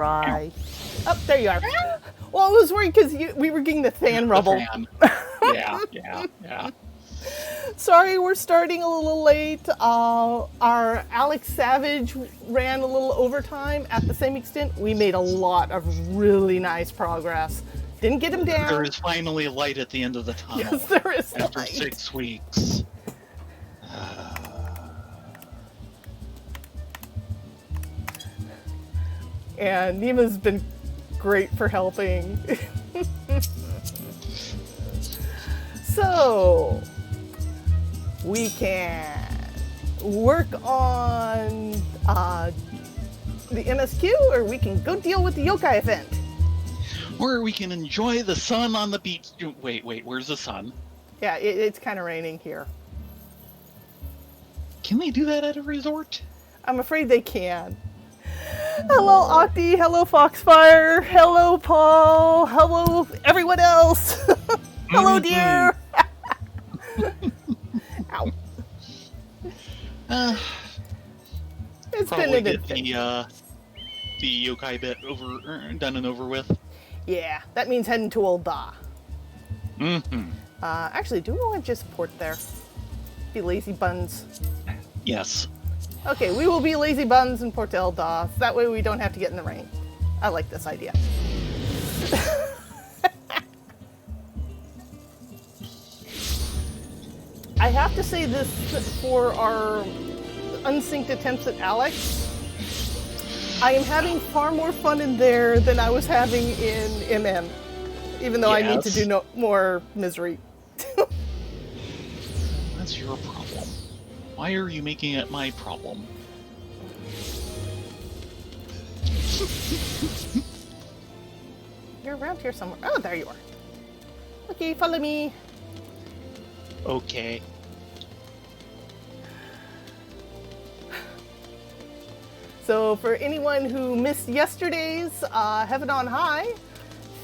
Right. Oh, there you are. Well, I was worried because we were getting the fan rubble. Yeah. Sorry, we're starting a little late. Our Alex Savage ran a little overtime. At the same extent, we made a lot of really nice progress. Didn't get him down. There is finally light at the end of the tunnel. Yes, there is after light. 6 weeks. And Nima's been great for helping. So, we can work on the MSQ, or we can go deal with the yokai event. Or we can enjoy the sun on the beach. Wait, where's the sun? Yeah, it's kind of raining here. Can they do that at a resort? I'm afraid they can. Hello, Octi. Hello, Foxfire. Hello, Paul. Hello, everyone else. Hello, dear. Ow. It's been an adventure. The yokai bit done and over with. Yeah, that means heading to Old Da. Mm-hmm. Actually, do we want to just port there? Be lazy buns. Yes. Okay, we will be lazy buns and port to Old Da. So that way we don't have to get in the rain. I like this idea. I have to say this for our unsynced attempts at Alex. I am having far more fun in there than I was having in MM. Even though I need to do more misery. That's your problem. Why are you making it my problem? You're around here somewhere. Oh, there you are. Okay, follow me. Okay. So for anyone who missed yesterday's Heaven on High,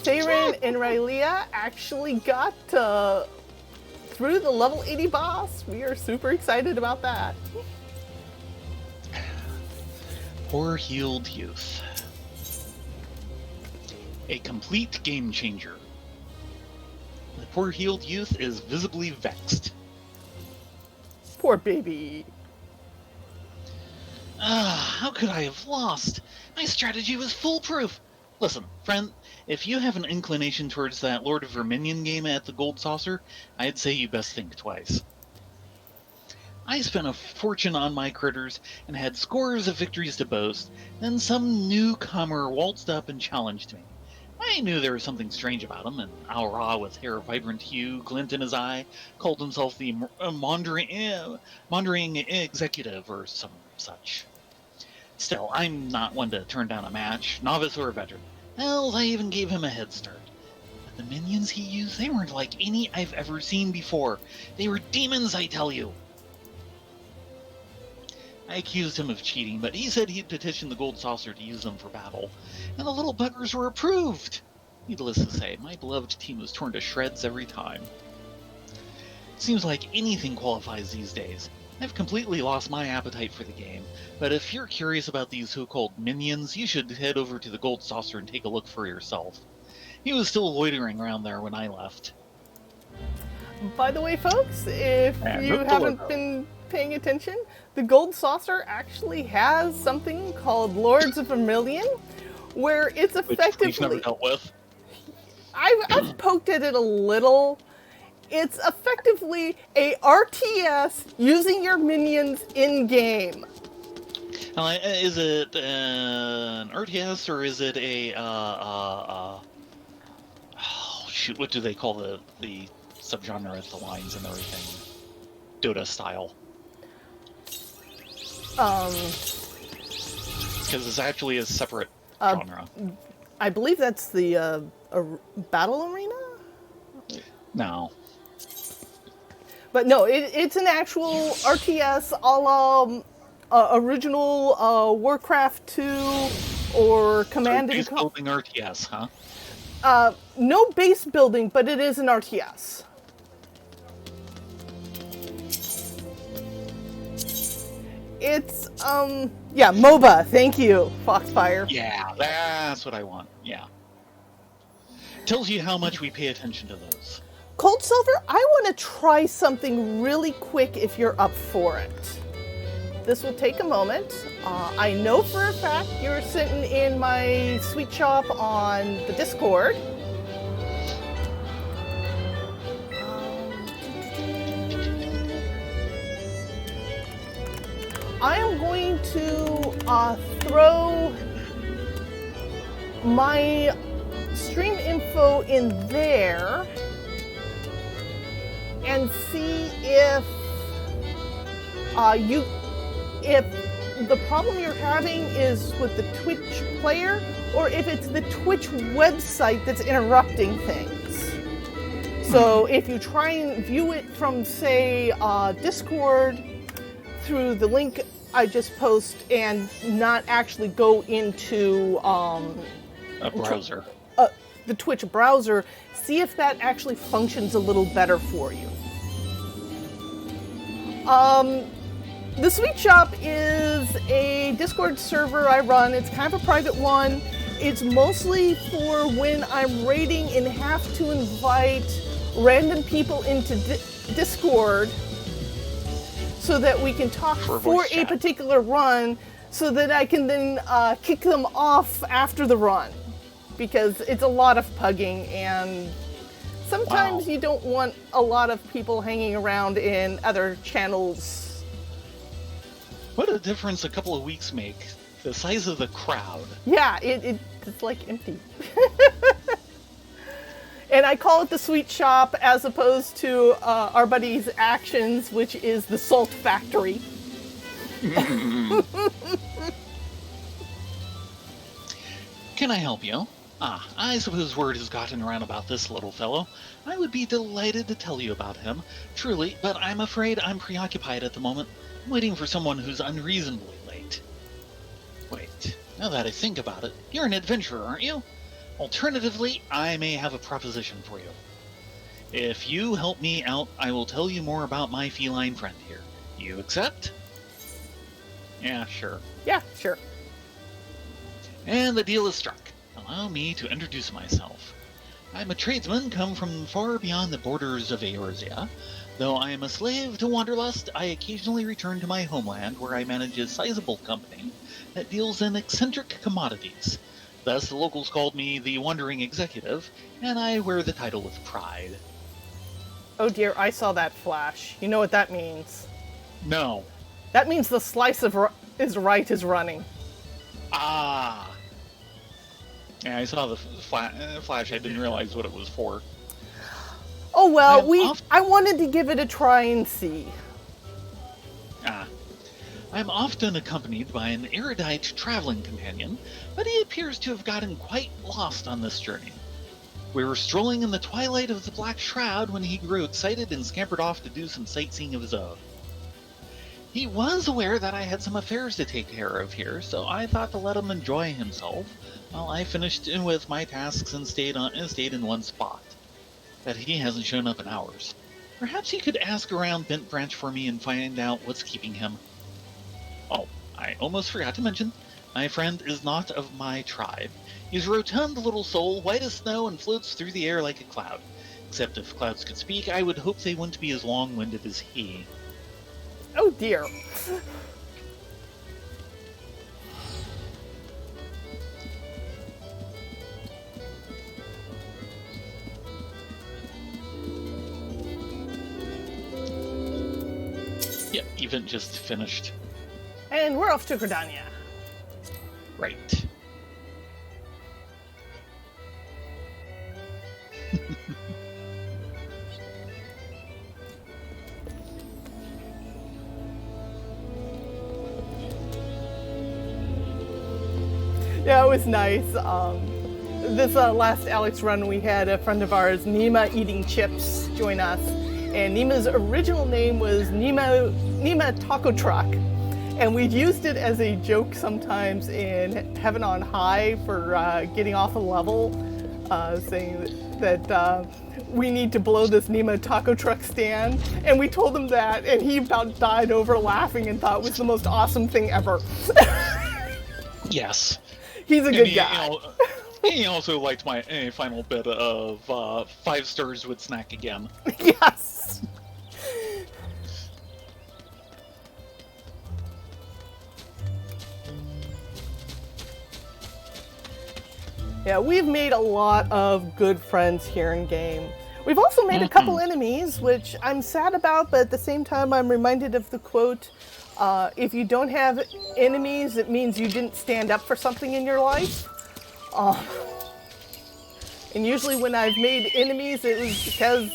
Theron and Rylea actually got through the level 80 boss. We are super excited about that. Poor healed youth. A complete game changer. The poor healed youth is visibly vexed. Poor baby. How could I have lost? My strategy was foolproof. Listen, friend, if you have an inclination towards that Lord of Verminion game at the Gold Saucer, I'd say you best think twice. I spent a fortune on my critters and had scores of victories to boast, then some newcomer waltzed up and challenged me. I knew there was something strange about him, and Eorzea with hair vibrant hue, glint in his eye, called himself the Maundering Executive or some such. Still, I'm not one to turn down a match, novice or veteran. Hell, I even gave him a head start. But the minions he used, they weren't like any I've ever seen before. They were demons, I tell you. I accused him of cheating, but he said he'd petition the Gold Saucer to use them for battle, and the little buggers were approved. Needless to say, my beloved team was torn to shreds every time. Seems like anything qualifies these days. I've completely lost my appetite for the game, but if you're curious about these so-called minions, you should head over to the Gold Saucer and take a look for yourself. He was still loitering around there when I left. By the way, folks, if you haven't been paying attention, the Gold Saucer actually has something called Lords of Vermilion, where it's effectively... Which we've never dealt with. I've poked at it a little. It's effectively a RTS using your minions in-game. Is it an RTS or is it a... oh, shoot, what do they call the subgenre of the lines and everything? Dota style. Because it's actually a separate genre. I believe that's the Battle Arena? No. But no, it's an actual RTS a la original Warcraft 2 or Command & Base building RTS, huh? No base building, but it is an RTS. It's, yeah, MOBA. Thank you, Foxfire. Yeah, that's what I want. Yeah. Tells you how much we pay attention to those. Cold Silver, I want to try something really quick if you're up for it. This will take a moment. I know for a fact you're sitting in my sweet shop on the Discord. I am going to throw my stream info in there and see if if the problem you're having is with the Twitch player or if it's the Twitch website that's interrupting things. So if you try and view it from, say, Discord through the link I just post and not actually go into A browser. The Twitch browser, see if that actually functions a little better for you. The Sweet Shop is a Discord server I run. It's kind of a private one. It's mostly for when I'm raiding and have to invite random people into Discord so that we can talk for a particular run so that I can then kick them off after the run. Because it's a lot of pugging and sometimes you don't want a lot of people hanging around in other channels. What a difference a couple of weeks make. The size of the crowd. Yeah, it's like empty. And I call it the Sweet Shop as opposed to our buddy's Actions, which is the Salt Factory. Can I help you? I suppose word has gotten around about this little fellow. I would be delighted to tell you about him, truly, but I'm afraid I'm preoccupied at the moment. I'm waiting for someone who's unreasonably late. Wait, now that I think about it, you're an adventurer, aren't you? Alternatively, I may have a proposition for you. If you help me out, I will tell you more about my feline friend here. You accept? Yeah, sure. Yeah, sure. And the deal is struck. Allow me to introduce myself. I'm a tradesman come from far beyond the borders of Eorzea. Though I am a slave to wanderlust, I occasionally return to my homeland where I manage a sizable company that deals in eccentric commodities. Thus, the locals called me the Wandering Executive, and I wear the title with pride. Oh dear, I saw that flash. You know what that means? No. That means the slice of is right is running. Ah. Yeah, I saw the flash. I didn't realize what it was for. Oh well, I wanted to give it a try and see. I'm often accompanied by an erudite traveling companion, but he appears to have gotten quite lost on this journey. We were strolling in the twilight of the Black Shroud when he grew excited and scampered off to do some sightseeing of his own. He was aware that I had some affairs to take care of here, so I thought to let him enjoy himself while I finished in with my tasks and stayed in one spot. But he hasn't shown up in hours. Perhaps he could ask around Bent Branch for me and find out what's keeping him. Oh, I almost forgot to mention, my friend is not of my tribe. He's a rotund little soul, white as snow, and floats through the air like a cloud. Except if clouds could speak, I would hope they wouldn't be as long-winded as he. Oh dear. Yep, event just finished. And we're off to Gridania. Right. Yeah, it was nice. This last Alex run, we had a friend of ours, Nima Eating Chips, join us. And Nima's original name was Nima Taco Truck. And we've used it as a joke sometimes in Heaven on High for getting off a level. saying that we need to blow this Nemo taco truck stand. And we told him that, and he about died over laughing and thought it was the most awesome thing ever. Yes. He's a good guy. You know, he also liked my final bit of 5 stars would snack again. Yes. Yeah, we've made a lot of good friends here in game. We've also made a couple enemies, which I'm sad about, but at the same time I'm reminded of the quote, if you don't have enemies, it means you didn't stand up for something in your life. And usually when I've made enemies, it was because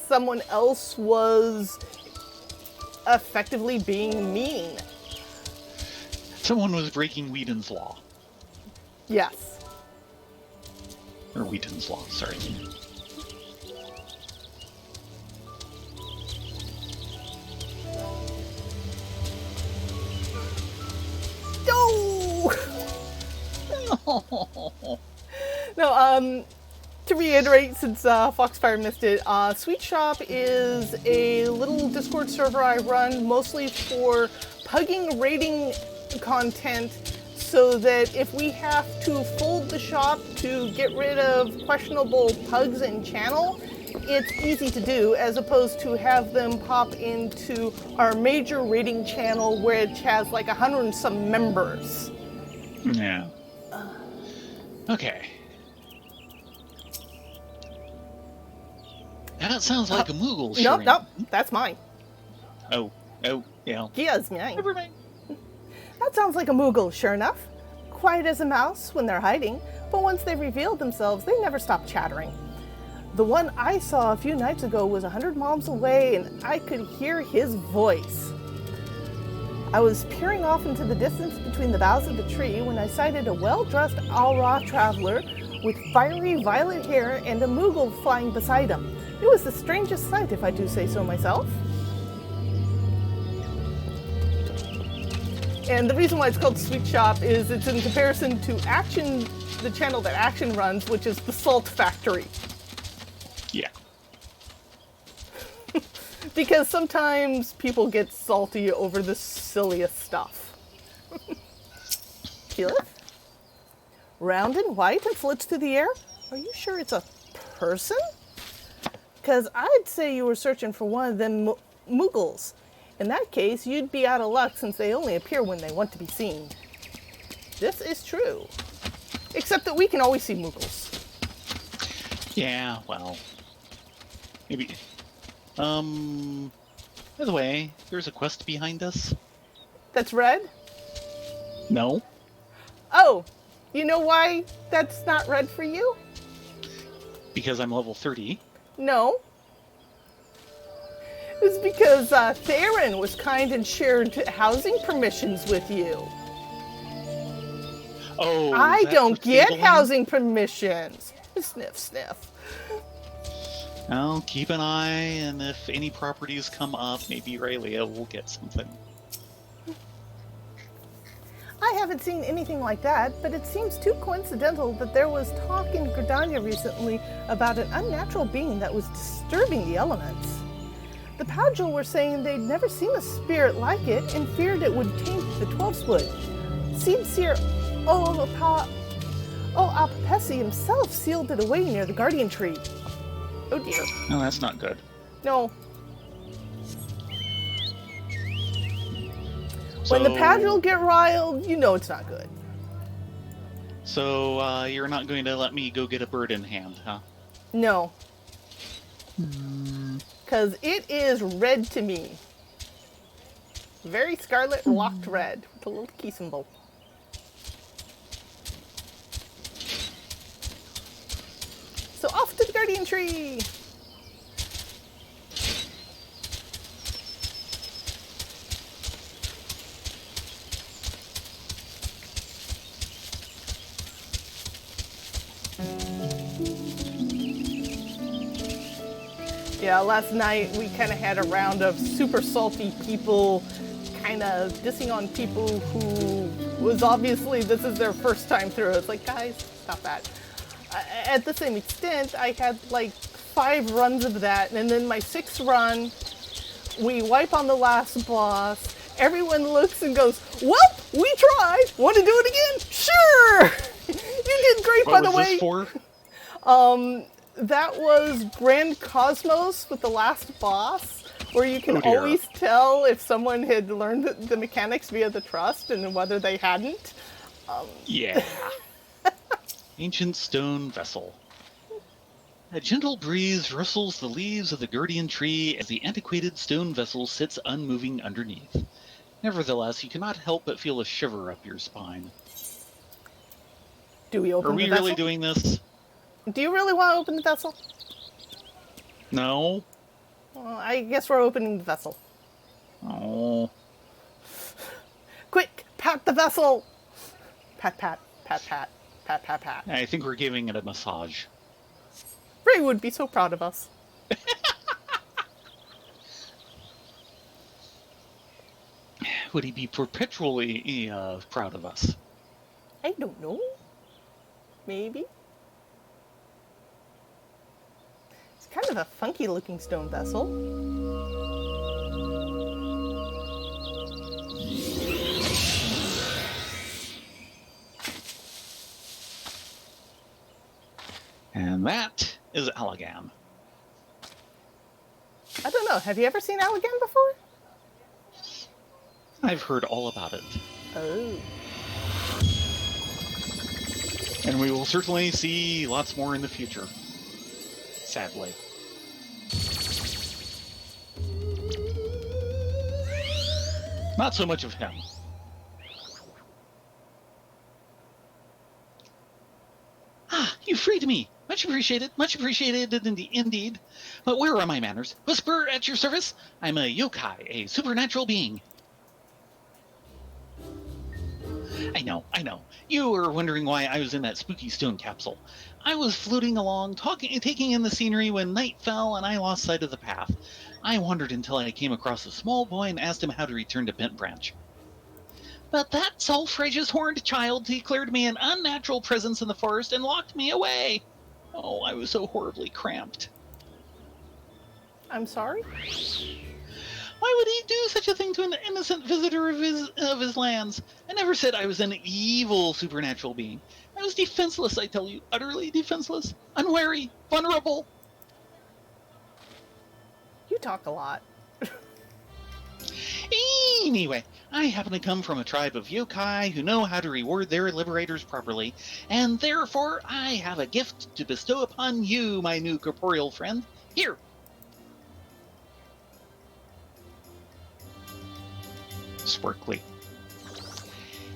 someone else was effectively being mean. Someone was breaking Whedon's law. Yes. Or Wheaton's law, sorry. No! No, to reiterate, since Foxfire missed it, Sweet Shop is a little Discord server I run mostly for pugging rating content, so that if we have to fold the shop to get rid of questionable pugs in channel, it's easy to do, as opposed to have them pop into our major rating channel, which has like 100 and some members. Yeah. Okay. That sounds like a Moogle. Nope, that's mine. Oh, yeah. Gia's mine. Never mind. That sounds like a Moogle, sure enough. Quiet as a mouse when they're hiding, but once they reveal themselves, they never stop chattering. The one I saw a few nights ago was 100 miles away, and I could hear his voice. I was peering off into the distance between the boughs of the tree when I sighted a well-dressed Alra traveler with fiery violet hair and a Moogle flying beside him. It was the strangest sight, if I do say so myself. And the reason why it's called Sweet Shop is it's in comparison to Action, the channel that Action runs, which is the Salt Factory. Yeah. Because sometimes people get salty over the silliest stuff. Keyleth? Round and white and floats through the air? Are you sure it's a person? Because I'd say you were searching for one of them Moogles. In that case, you'd be out of luck since they only appear when they want to be seen. This is true. Except that we can always see Moogles. Yeah, well. Maybe. By the way, there's a quest behind us. That's red? No. Oh, you know why that's not red for you? Because I'm level 30. No. It's because Theron was kind and shared housing permissions with you. Oh, I don't get cabling? housing permissions. Sniff, sniff. I'll keep an eye, and if any properties come up, maybe Rayleigh will get something. I haven't seen anything like that, but it seems too coincidental that there was talk in Gridania recently about an unnatural being that was disturbing the elements. The Padgel were saying they'd never seen a spirit like it and feared it would taint the 12-wood. Seedseer Apapesi himself sealed it away near the guardian tree. Oh dear. No, that's not good. No. When the Padgel get riled, you know it's not good. So, you're not going to let me go get a bird in hand, huh? No. Because it is red to me. Very scarlet locked red with a little key symbol. So off to the guardian tree! Yeah, last night we kind of had a round of super salty people kind of dissing on people who was obviously, this is their first time through. It's like, guys, stop that. At the same extent, I had like 5 runs of that, and then my 6th run, we wipe on the last boss. Everyone looks and goes, "Well, we tried. Want to do it again? Sure." You did great, by What the was way. this for? That was Grand Cosmos with the last boss, where you can Oh, dear. always tell if someone had learned the mechanics via the trust and whether they hadn't. Yeah. Ancient stone vessel. A gentle breeze rustles the leaves of the guardian tree as the antiquated stone vessel sits unmoving underneath. Nevertheless, you cannot help but feel a shiver up your spine. Do we Are open we the vessel? really doing this? Do you really want to open the vessel? No. Well, I guess we're opening the vessel. Oh. Quick, pat the vessel! Pat, pat, pat, pat, pat, pat, pat. I think we're giving it a massage. Ray would be so proud of us. Would he be perpetually proud of us? I don't know. Maybe. It's kind of a funky looking stone vessel. And that is Allagan. I don't know. Have you ever seen Allagan before? I've heard all about it. Oh. And we will certainly see lots more in the future. Sadly. Not so much of him. Ah, you freed me. Much appreciated, indeed. But where are my manners? Whisper at your service. I'm a yokai, a supernatural being. I know. You were wondering why I was in that spooky stone capsule. I was floating along, taking in the scenery when night fell and I lost sight of the path. I wandered until I came across a small boy and asked him how to return to Bent Branch. But that self-righteous horned child declared me an unnatural presence in the forest and locked me away. Oh, I was so horribly cramped. I'm sorry? Why would he do such a thing to an innocent visitor of his lands? I never said I was an evil supernatural being. I was defenseless, I tell you, utterly defenseless, unwary, vulnerable. You talk a lot. Anyway, I happen to come from a tribe of yokai who know how to reward their liberators properly, and therefore I have a gift to bestow upon you, my new corporeal friend. Here. Sparkly.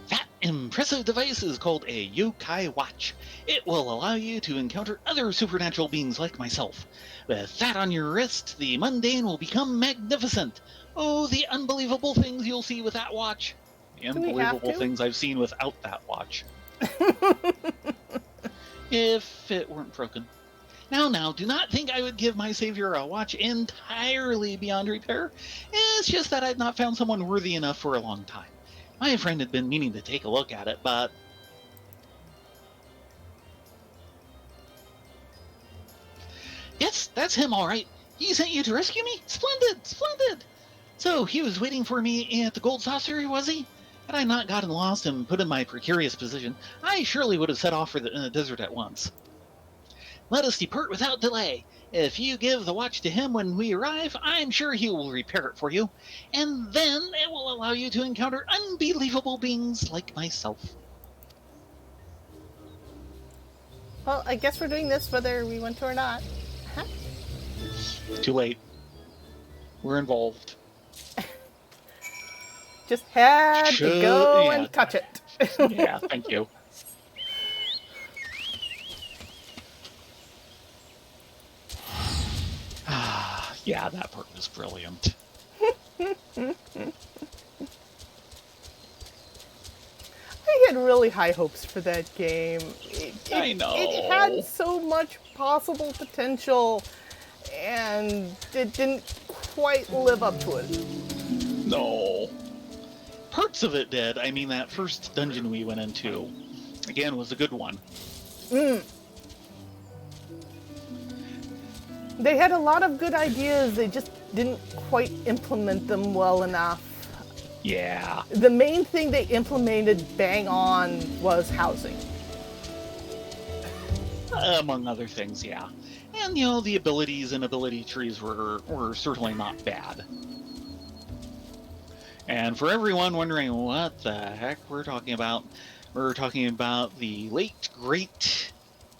That impressive device is called a yokai watch. It will allow you to encounter other supernatural beings like myself. With that on your wrist, the mundane will become magnificent. Oh, the unbelievable things you'll see with that watch. The unbelievable things I've seen without that watch. If it weren't broken. Now, do not think I would give my savior a watch entirely beyond repair. It's just that I've not found someone worthy enough for a long time. My friend had been meaning to take a look at it, but... Yes, that's him, all right. He sent you to rescue me? Splendid! So, he was waiting for me at the Gold Saucer, was he? Had I not gotten lost and put in my precarious position, I surely would have set off for the desert at once. Let us depart without delay. If you give the watch to him when we arrive, I'm sure he will repair it for you, and then it will allow you to encounter unbelievable beings like myself. Well, I guess we're doing this whether we want to or not. Huh? Too late. We're involved. Just had to go and touch it. Yeah, thank you. Yeah, that part was brilliant. I had really high hopes for that game. I know. It had so much possible potential, and it didn't quite live up to it. No. Parts of it did. I mean, that first dungeon we went into, again, was a good one. They had a lot of good ideas, they just didn't quite implement them well enough. Yeah. The main thing they implemented bang on was housing. Among other things, yeah. And, you know, the abilities and ability trees were certainly not bad. And for everyone wondering what the heck we're talking about the late, great,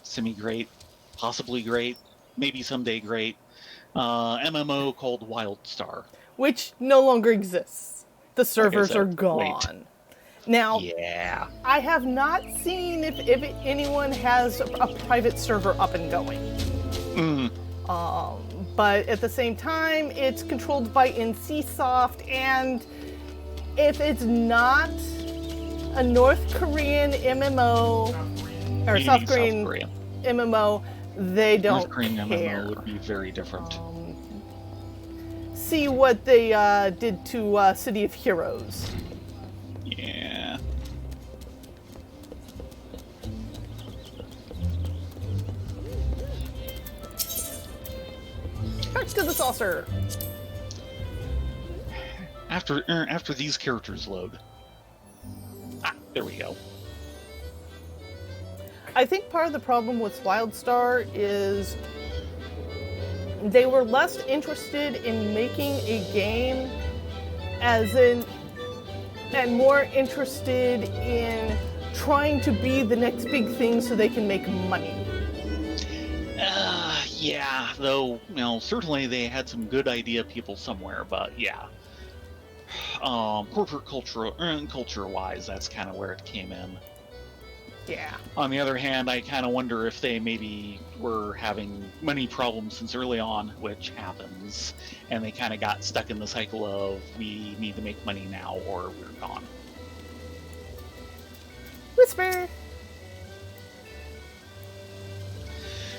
semi-great, possibly great, maybe someday great, MMO called WildStar. Which no longer exists. The Like I servers are said, late. gone. Now, Yeah. I have not seen if anyone has a private server up and going. Mm. But at the same time, it's controlled by NCSoft, and if it's not a North Korean MMO or South Korean MMO, they don't North Korean care. MMO would be very different. See what they did to City of Heroes. Yeah. Back to the saucer. After these characters load. There we go. I think part of the problem with WildStar is they were less interested in making a game and more interested in trying to be the next big thing so they can make money. Yeah, though, you know, certainly they had some good idea people somewhere, but yeah. Corporate culture-wise, that's kind of where it came in. Yeah. On the other hand, I kind of wonder if they maybe were having money problems since early on, which happens, and they kind of got stuck in the cycle of we need to make money now or we're gone. Whisper.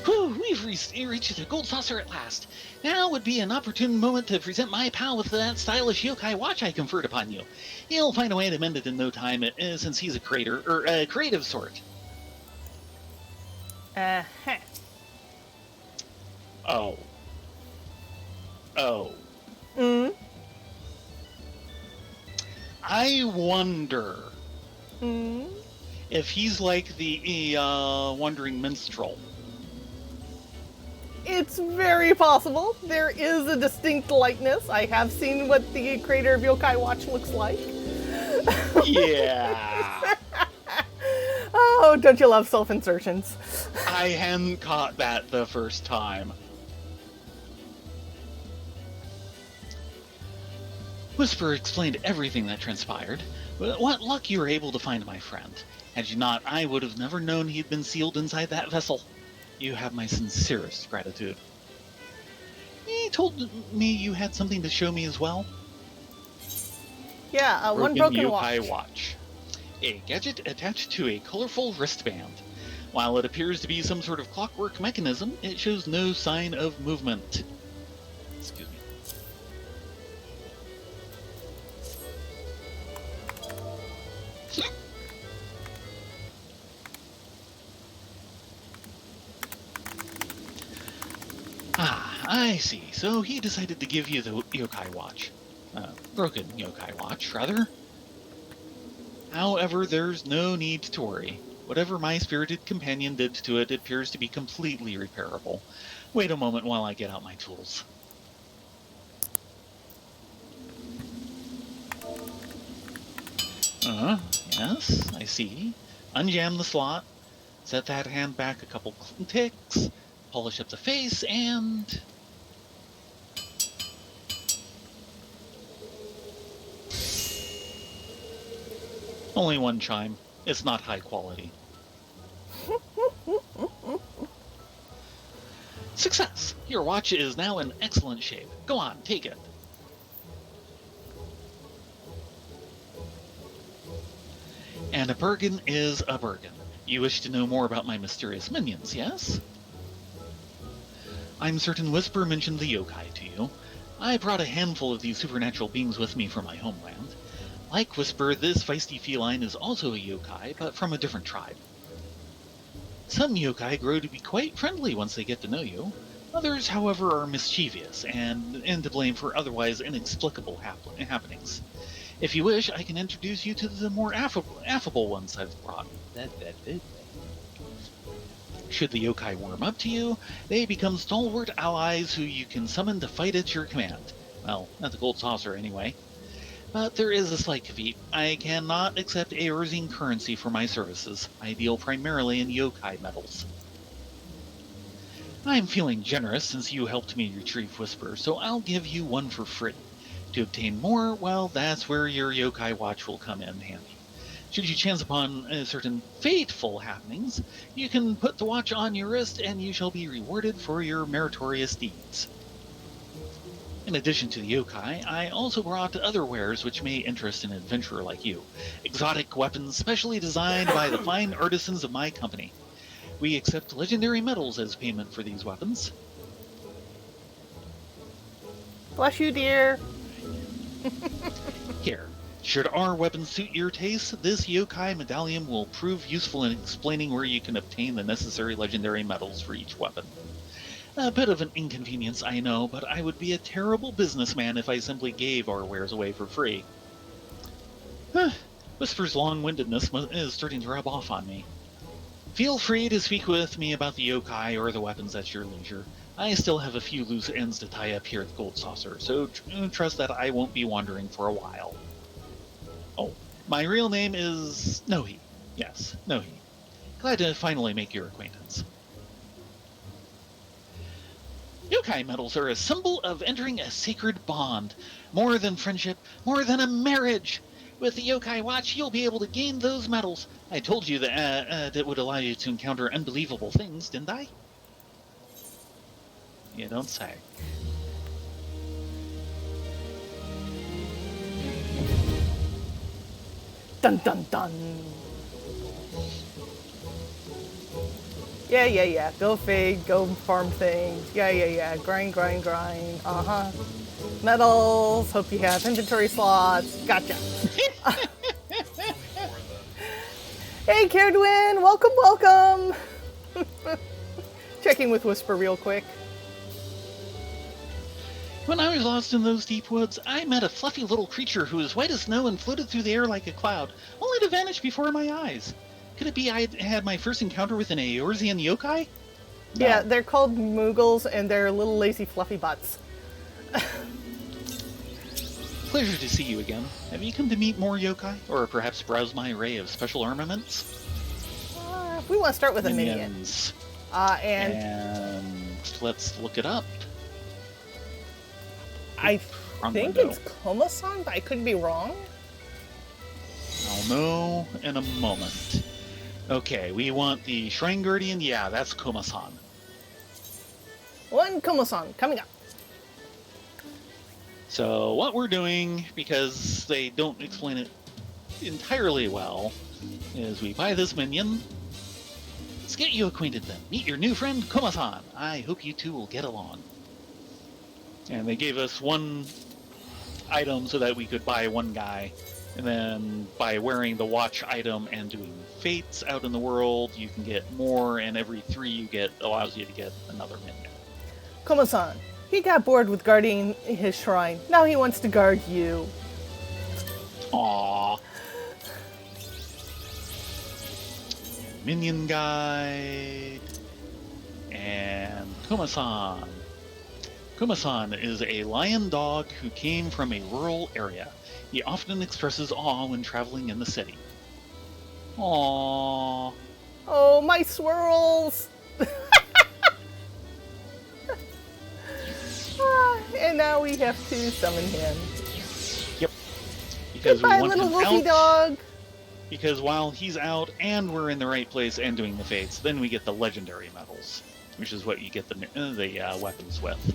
Whew, we've reached the gold saucer at last. Now would be an opportune moment to present my pal with that stylish yokai watch I conferred upon you. He'll find a way to mend it in no time, since he's a creative sort. Uh-huh. Oh. I wonder if he's like the wandering minstrel. It's very possible. There is a distinct likeness. I have seen what the creator of Yokai Watch looks like. Yeah. Oh, don't you love self-insertions? I hadn't caught that the first time. Whisper explained everything that transpired. What luck you were able to find my friend. Had you not, I would have never known he'd been sealed inside that vessel. You have my sincerest gratitude. He told me you had something to show me as well. Yeah, one broken yokai watch. watch. A gadget attached to a colorful wristband. While it appears to be some sort of clockwork mechanism, it shows no sign of movement. Excuse me. I see. So he decided to give you the yokai watch. Broken yokai watch, rather. However, there's no need to worry. Whatever my spirited companion did to it appears to be completely repairable. Wait a moment while I get out my tools. Yes, I see. Unjam the slot. Set that hand back a couple ticks. Polish up the face, and... Only one chime. It's not high quality. Success! Your watch is now in excellent shape. Go on, take it. And a Bergen is a Bergen. You wish to know more about my mysterious minions, yes? I'm certain Whisper mentioned the yokai to you. I brought a handful of these supernatural beings with me from my homeland. Like Whisper, this feisty feline is also a yokai, but from a different tribe. Some yokai grow to be quite friendly once they get to know you. Others, however, are mischievous and to blame for otherwise inexplicable happenings. If you wish, I can introduce you to the more affable ones I've brought. Should the yokai warm up to you, they become stalwart allies who you can summon to fight at your command. Well, at the Gold Saucer, anyway. But there is a slight caveat. I cannot accept Eorzea currency for my services. I deal primarily in yokai metals. I'm feeling generous since you helped me retrieve Whisper, so I'll give you one for free. To obtain more, well, that's where your yokai watch will come in handy. Should you chance upon certain fateful happenings, you can put the watch on your wrist and you shall be rewarded for your meritorious deeds. In addition to the yokai, I also brought other wares which may interest an adventurer like you. Exotic weapons specially designed by the fine artisans of my company. We accept legendary metals as payment for these weapons. Bless you, dear. Here, should our weapons suit your taste, this yokai medallion will prove useful in explaining where you can obtain the necessary legendary metals for each weapon. A bit of an inconvenience, I know, but I would be a terrible businessman if I simply gave our wares away for free. Whisper's long-windedness is starting to rub off on me. Feel free to speak with me about the yokai or the weapons at your leisure. I still have a few loose ends to tie up here at the Gold Saucer, so trust that I won't be wandering for a while. Oh, my real name is Nohi. Yes, Nohi. Glad to finally make your acquaintance. Yokai medals are a symbol of entering a sacred bond. More than friendship, more than a marriage. With the yokai watch, you'll be able to gain those medals. I told you that that would allow you to encounter unbelievable things, didn't I? You don't say. Dun dun dun. Yeah. Go fade, go farm things. Yeah. Grind. Uh-huh. Metals. Hope you have inventory slots. Gotcha. Hey, Caredwin. Welcome. Checking with Whisper real quick. When I was lost in those deep woods, I met a fluffy little creature who was white as snow and floated through the air like a cloud, only to vanish before my eyes. Could it be I had my first encounter with an Eorzean yokai? No. Yeah, they're called Moogles, and they're little lazy fluffy butts. Pleasure to see you again. Have you come to meet more yokai, or perhaps browse my array of special armaments? We want to start with a minion. Minions. And let's look it up. I think it's Komasan, but I could be wrong. I'll know in a moment. Okay, we want the Shrine Guardian. Yeah, that's Komasan. One Komasan coming up. So what we're doing, because they don't explain it entirely well, is we buy this minion. Let's get you acquainted then. Meet your new friend, Komasan. I hope you two will get along. And they gave us one item so that we could buy one guy. And then by wearing the watch item and doing fates out in the world, you can get more, and every 3 you get allows you to get another minion. Komasan, he got bored with guarding his shrine. Now he wants to guard you. Aww. Minion guide. And Komasan. Komasan is a lion dog who came from a rural area. He often expresses awe when traveling in the city. Aww. Oh, my swirls! And now we have to summon him. Yep. Because Goodbye, we want little him wolfy out. dog. Because while he's out and we're in the right place and doing the fates, then we get the legendary medals, which is what you get the weapons with.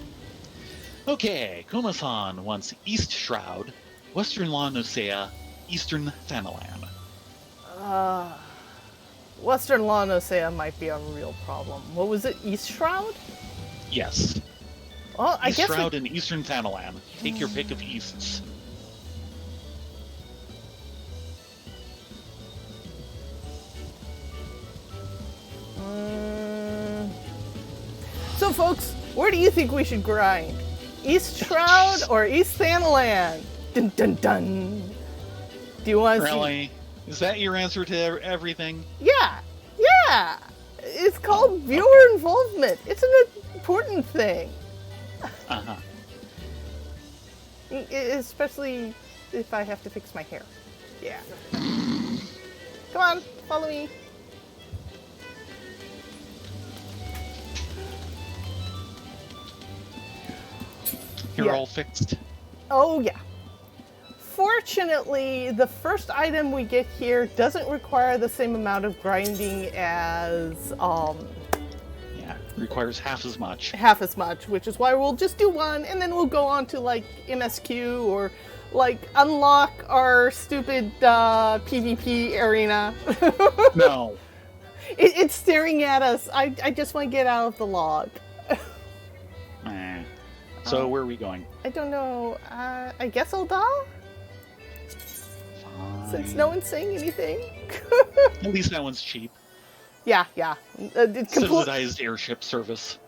Okay, Komasan wants East Shroud, Western Lawn Eorzea, Eastern Thanalan. Western Lawn Eorzea might be a real problem. What was it? East Shroud? Yes. Well, I East guess Shroud and Eastern Thanalan. Take your pick of Easts. So, folks, Where do you think we should grind? East Shroud or East Thanalan? Dun dun dun. Do you want to see? Really? Is that your answer to everything? Yeah. Yeah. It's called viewer involvement. It's an important thing. Uh-huh. Especially if I have to fix my hair. Yeah. Come on, follow me. You're all fixed. Oh, yeah. Fortunately, the first item we get here doesn't require the same amount of grinding as Yeah, requires half as much. which is why we'll just do one, and then we'll go on to like MSQ or like unlock our stupid PvP arena. No. It's staring at us. I just want to get out of the log. So where are we going? I don't know. I guess I'll die? Fine. Since no one's saying anything. At least that one's cheap. Yeah. Subsidized airship service.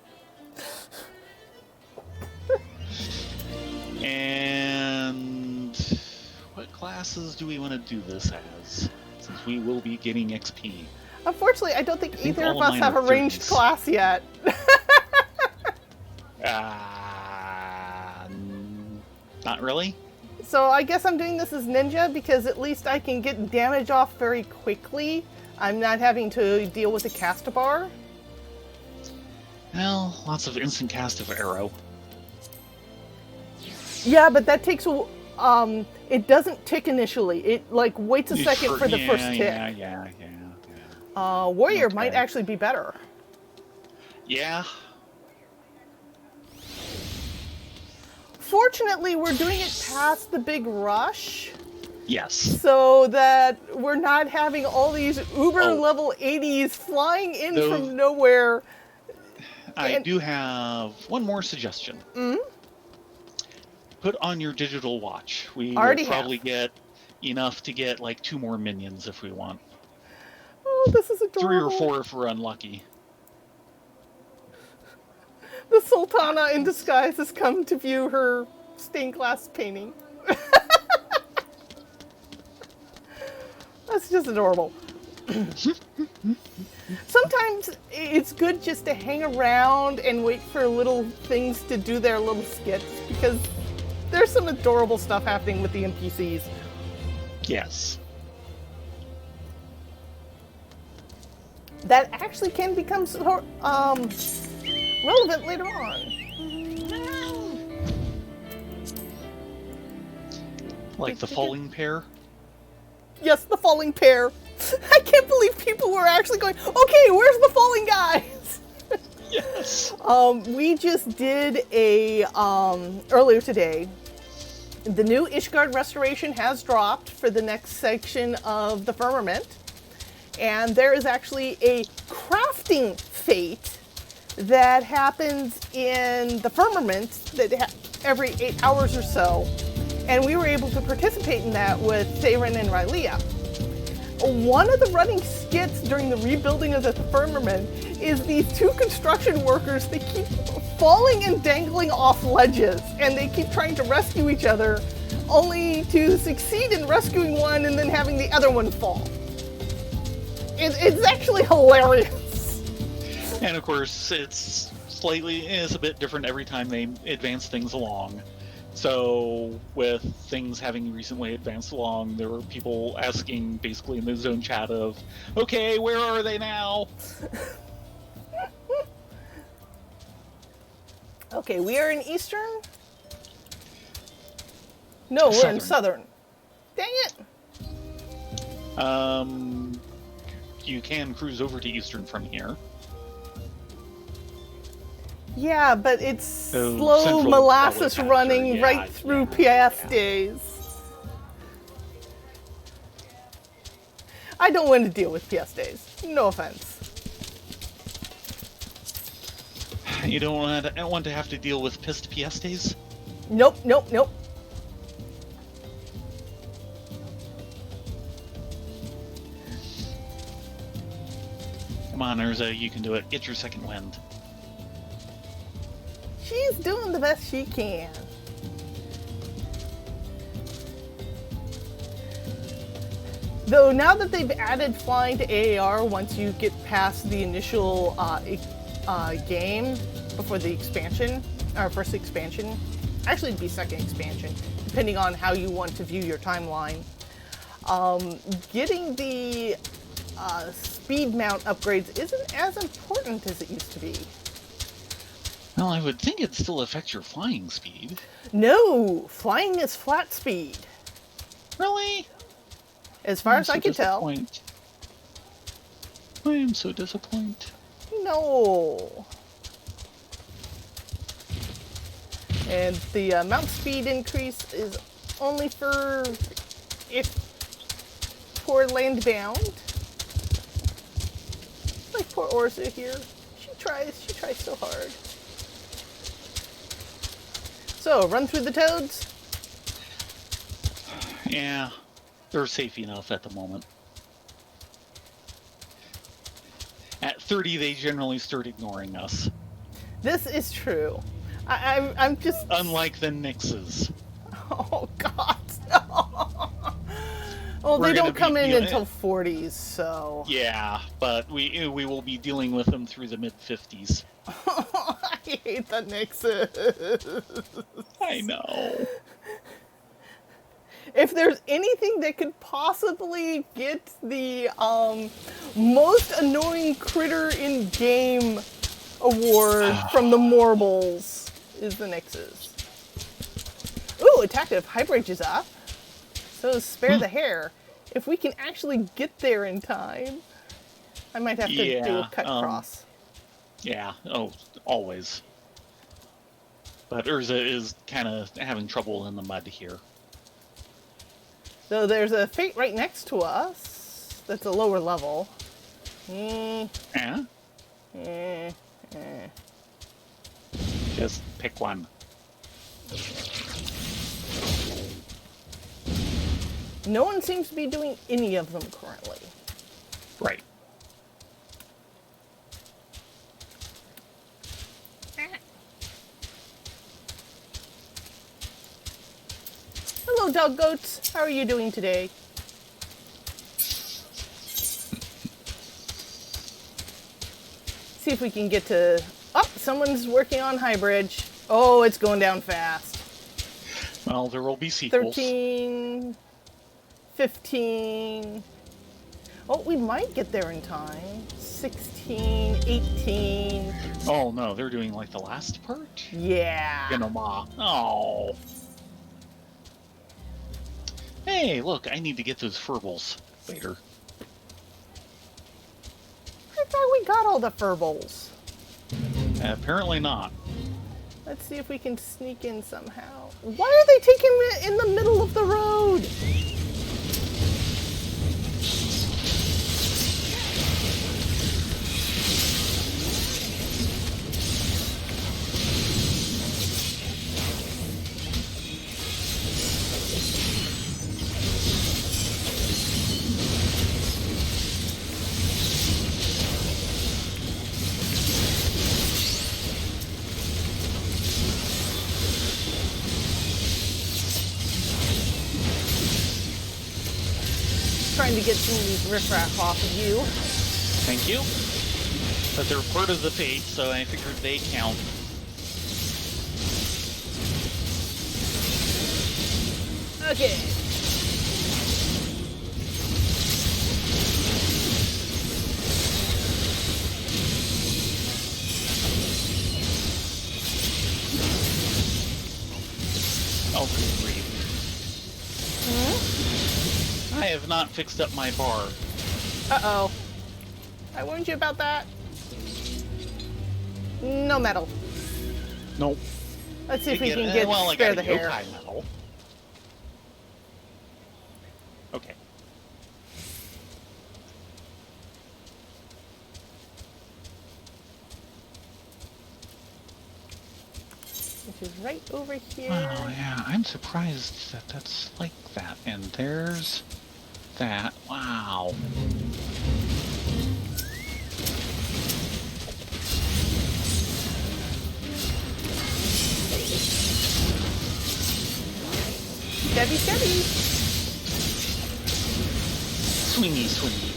And what classes do we want to do this as? Since we will be getting XP. Unfortunately, I don't think either of all us mine have a are ranged 30s. class yet. Not really. So I guess I'm doing this as ninja because at least I can get damage off very quickly. I'm not having to deal with a cast bar. Well, lots of instant cast of arrow. Yeah, but that takes it doesn't tick initially. It like waits a second for the first tick. Yeah. Warrior Okay. might actually be better. Yeah. Fortunately, we're doing it past the big rush, Yes. so that we're not having all these uber level 80s flying in from nowhere. I do have one more suggestion. Mm-hmm. Put on your digital watch. We Already will probably get enough to get like 2 more minions if we want. Oh, this is 3 adorable. or 4 if we're unlucky. The Sultana in disguise has come to view her stained glass painting. That's just adorable. Sometimes it's good just to hang around and wait for little things to do their little skits because there's some adorable stuff happening with the NPCs. Yes. That actually can become relevant later on. Like the falling pair. Yes, the falling pair. I can't believe people were actually going, okay, where's the falling guys? Yes. We just did a, earlier today, the new Ishgard restoration has dropped for the next section of the firmament. And there is actually a crafting fate that happens in the firmament that every 8 hours or so. And we were able to participate in that with Theron and Rylea. One of the running skits during the rebuilding of the firmament is these 2 construction workers. They keep falling and dangling off ledges, and they keep trying to rescue each other, only to succeed in rescuing one and then having the other one fall. It's actually hilarious. And of course, it's a bit different every time they advance things along. So, with things having recently advanced along, there were people asking basically in the zone chat of, okay, where are they now? Okay, we are in Eastern? No, we're in Southern. Dang it! You can cruise over to Eastern from here. Yeah, but it's slow Central molasses probably running faster. right through PS days. I don't want to deal with PS days. No offense. You don't want to have to deal with pissed PS days? Nope. Come on, Eorzea, you can do it. Get your second wind. she's doing the best she can. Though now that they've added flying to AAR once you get past the initial game before the expansion, or first expansion, actually it'd be second expansion, depending on how you want to view your timeline. Getting the speed mount upgrades isn't as important as it used to be. Well, I would think it'd still affect your flying speed. No, flying is flat speed. Really? As far as I can tell. I am so disappointed. No. And the mount speed increase is only for poor land bound. Like poor Eorzea here. She tries so hard. So, run through the toads? Yeah, they're safe enough at the moment. At 30, they generally start ignoring us. This is true. I'm just... Unlike the Nixes. Oh, God. Well, they don't come in until 40s, so... Yeah, but we will be dealing with them through the mid-50s. I hate the Nixes. I know. If there's anything that could possibly get the most annoying critter in game award from the Morbles, is the Nixes. Ooh, attack hybrid is up. So spare the Hare. If we can actually get there in time, I might have to do a cut cross. Yeah, always. But Eorzea is kind of having trouble in the mud here. So there's a fate right next to us that's a lower level. Just pick one. No one seems to be doing any of them currently. Right. Hello, dog goats. How are you doing today? See if we can get to... Oh, someone's working on High Bridge. Oh, it's going down fast. Well, there will be sequels. 13... 15... Oh, we might get there in time. 16, 18... Oh, no, they're doing like the last part? Yeah. Ginoma. Oh. Hey, look, I need to get those furbles later. I thought we got all the furbles. Apparently not. Let's see if we can sneak in somehow. Why are they taking me in the middle of the road? Trying to get some of these riffraff off of you. Thank you. But they're part of the fate, so I figured they count. Okay. Oh, good grief. I have not fixed up my bar. Uh-oh. I warned you about that. No metal. Nope. Let's see if we can get spare the Hare. Metal. Okay. Which is right over here. Oh, yeah, I'm surprised that that's like that. And there's that. Wow. Steady, steady. Swingy, swingy.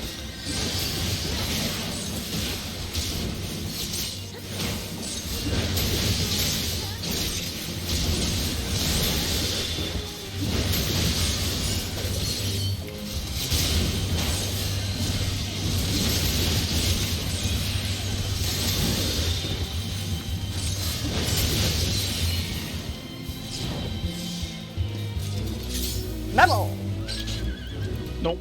Metal. Nope.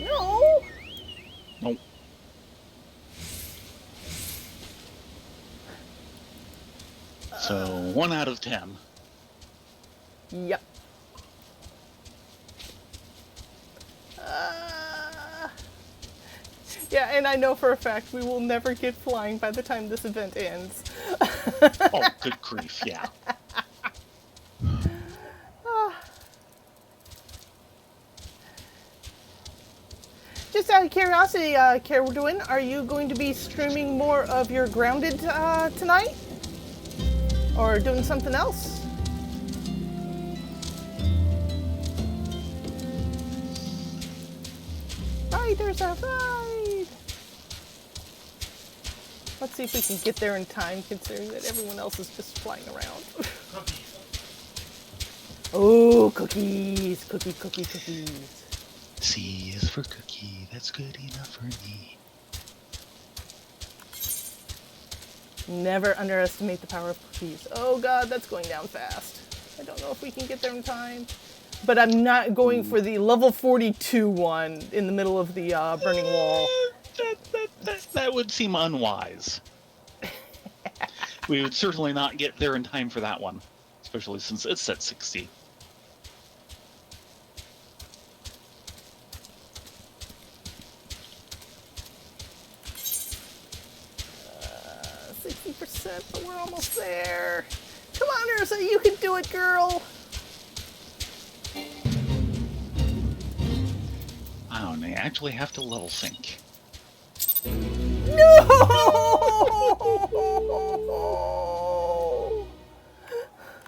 No. Nope. So 1 out of 10. Yep. Yeah, and I know for a fact we will never get flying by the time this event ends. Oh, good grief, yeah. Just out of curiosity, Carolyn, are you going to be streaming more of your Grounded tonight? Or doing something else? Riders are ride! Let's see if we can get there in time, considering that everyone else is just flying around. Oh, cookies! Cookies. C is for cookie, that's good enough for me. Never underestimate the power of cookies. Oh god, that's going down fast. I don't know if we can get there in time. But I'm not going for the level 42 one in the middle of the burning wall. That would seem unwise. We would certainly not get there in time for that one, especially since it's at 60. 60%, but we're almost there. Come on, Eorzea, you can do it, girl. Oh, and I actually have to level sync. No!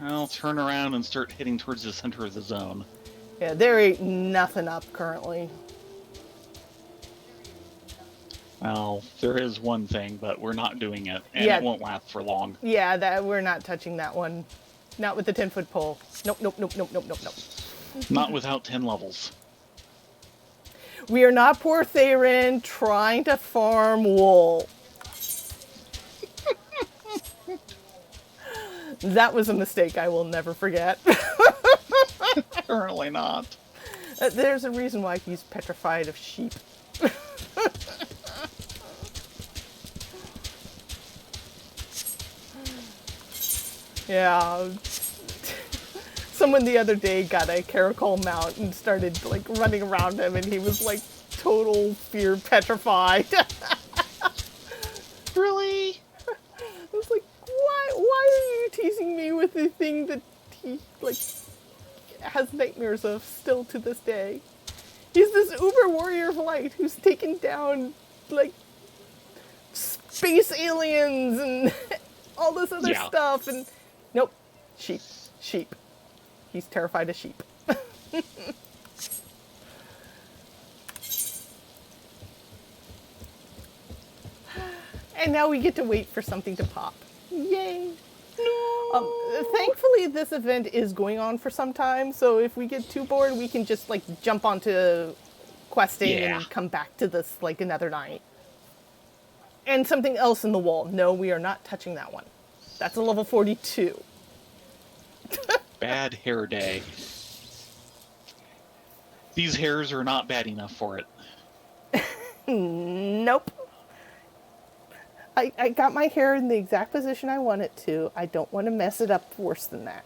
I'll turn around and start heading towards the center of the zone. Yeah, there ain't nothing up currently. Well, there is one thing, but we're not doing it, and Yeah. it won't last for long. Yeah, that we're not touching that one. Not with the 10-foot pole. Nope. Not without 10 levels. We are not poor Theron trying to farm wool. That was a mistake I will never forget. Apparently not. There's a reason why he's petrified of sheep. Yeah. Someone the other day got a caracol mount and started like running around him, and he was like total fear petrified. Really? I was like, why are you teasing me with the thing that he like has nightmares of still to this day? He's this uber warrior of light who's taken down like space aliens and all this other stuff, and nope, sheep. He's terrified of sheep. And now we get to wait for something to pop. Yay! No. Thankfully, this event is going on for some time, so if we get too bored, we can just like jump onto questing and come back to this like another night. And something else in the wall. No, we are not touching that one. That's a level 42. Bad hair day. These hairs are not bad enough for it. Nope. I got my hair in the exact position I want it to. I don't want to mess it up worse than that.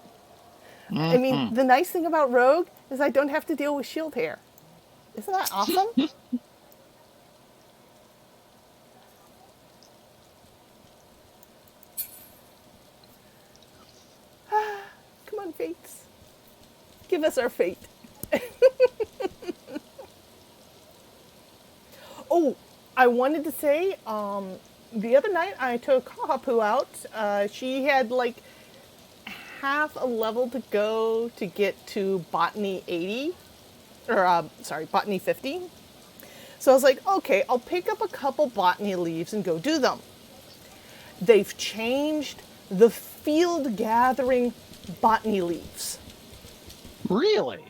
Mm-hmm. I mean, the nice thing about Rogue is I don't have to deal with shield hair. Isn't that awesome? Come on, Fates. Give us our fate. Oh, I wanted to say, the other night I took Hahapu out. She had like half a level to go to get to Botany 80, Botany 50. So I was like, okay, I'll pick up a couple botany leaves and go do them. They've changed the field gathering botany leaves. Really?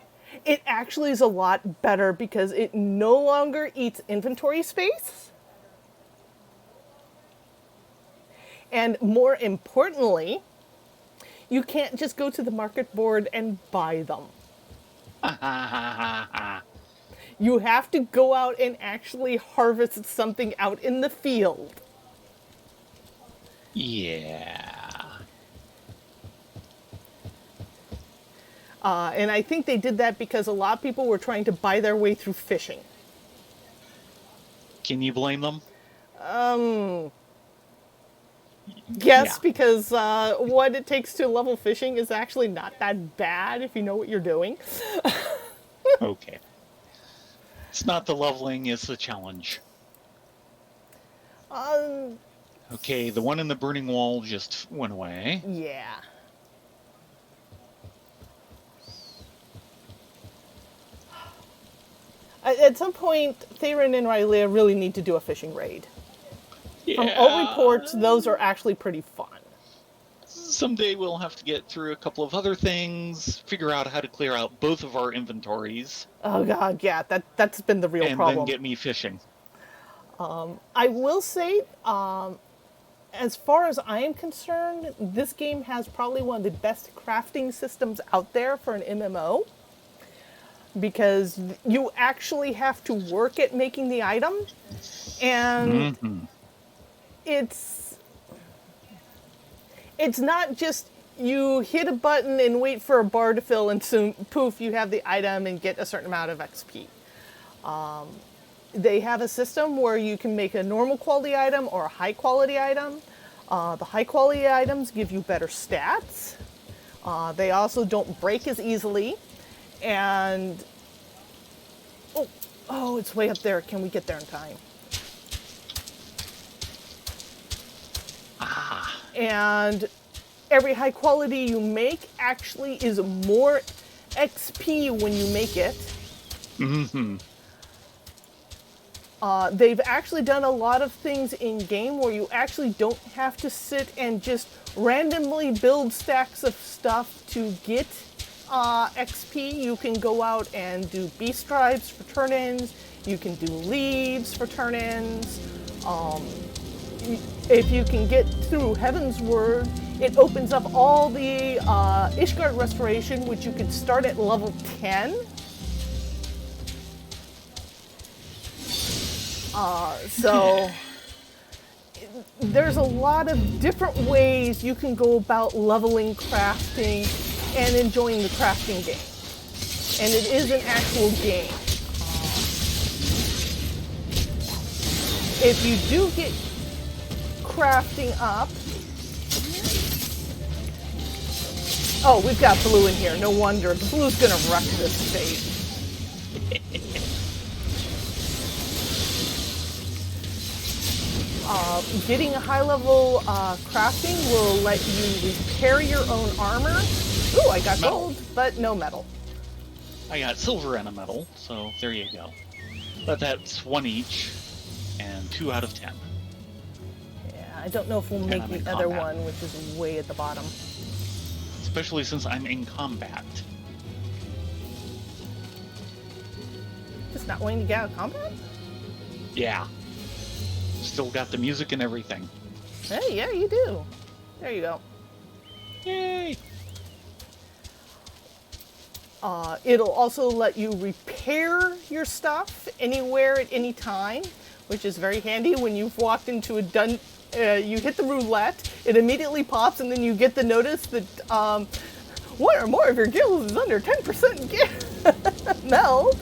It actually is a lot better because it no longer eats inventory space. And more importantly, you can't just go to the market board and buy them. You have to go out and actually harvest something out in the field. Yeah. And I think they did that because a lot of people were trying to buy their way through fishing. Can you blame them? Yes, Yeah. because what it takes to level fishing is actually not that bad if you know what you're doing. Okay. It's not the leveling, it's the challenge. Okay, the one in the burning wall just went away. Yeah. At some point, Theron and Rylea really need to do a fishing raid. Yeah. From all reports, those are actually pretty fun. Someday we'll have to get through a couple of other things, figure out how to clear out both of our inventories. Oh god, yeah, that's been the real problem. And then get me fishing. I will say, as far as I am concerned, this game has probably one of the best crafting systems out there for an MMO. Because you actually have to work at making the item. And it's not just you hit a button and wait for a bar to fill and soon, poof, you have the item and get a certain amount of XP. They have a system where you can make a normal quality item or a high quality item. The high quality items give you better stats. They also don't break as easily. And, oh, it's way up there. Can we get there in time? And every high quality you make actually is more XP when you make it. They've actually done a lot of things in game where you actually don't have to sit and just randomly build stacks of stuff to get XP. You can go out and do beast tribes for turn-ins. You can do leaves for turn-ins. If you can get through Heaven's Word, it opens up all the Ishgard restoration, which you could start at level 10. So there's a lot of different ways you can go about leveling, crafting, and enjoying the crafting game. And it is an actual game. If you do get crafting up... Oh, we've got blue in here. No wonder. The blue's gonna wreck this state. Getting a high-level crafting will let you repair your own armor. Ooh, I got metal. gold, but no metal. I got silver and a metal, so there you go. But that's 1 each, and 2 out of 10. Yeah, I don't know if we'll make I'm in the other combat. one, which is way at the bottom. Especially since I'm in combat. Just not wanting to get out of combat? Yeah. Still got the music and everything. Hey, yeah, you do. There you go. Yay! It'll also let you repair your stuff anywhere at any time, which is very handy when you've walked into a you hit the roulette, it immediately pops, and then you get the notice that one or more of your guilds is under 10% meld.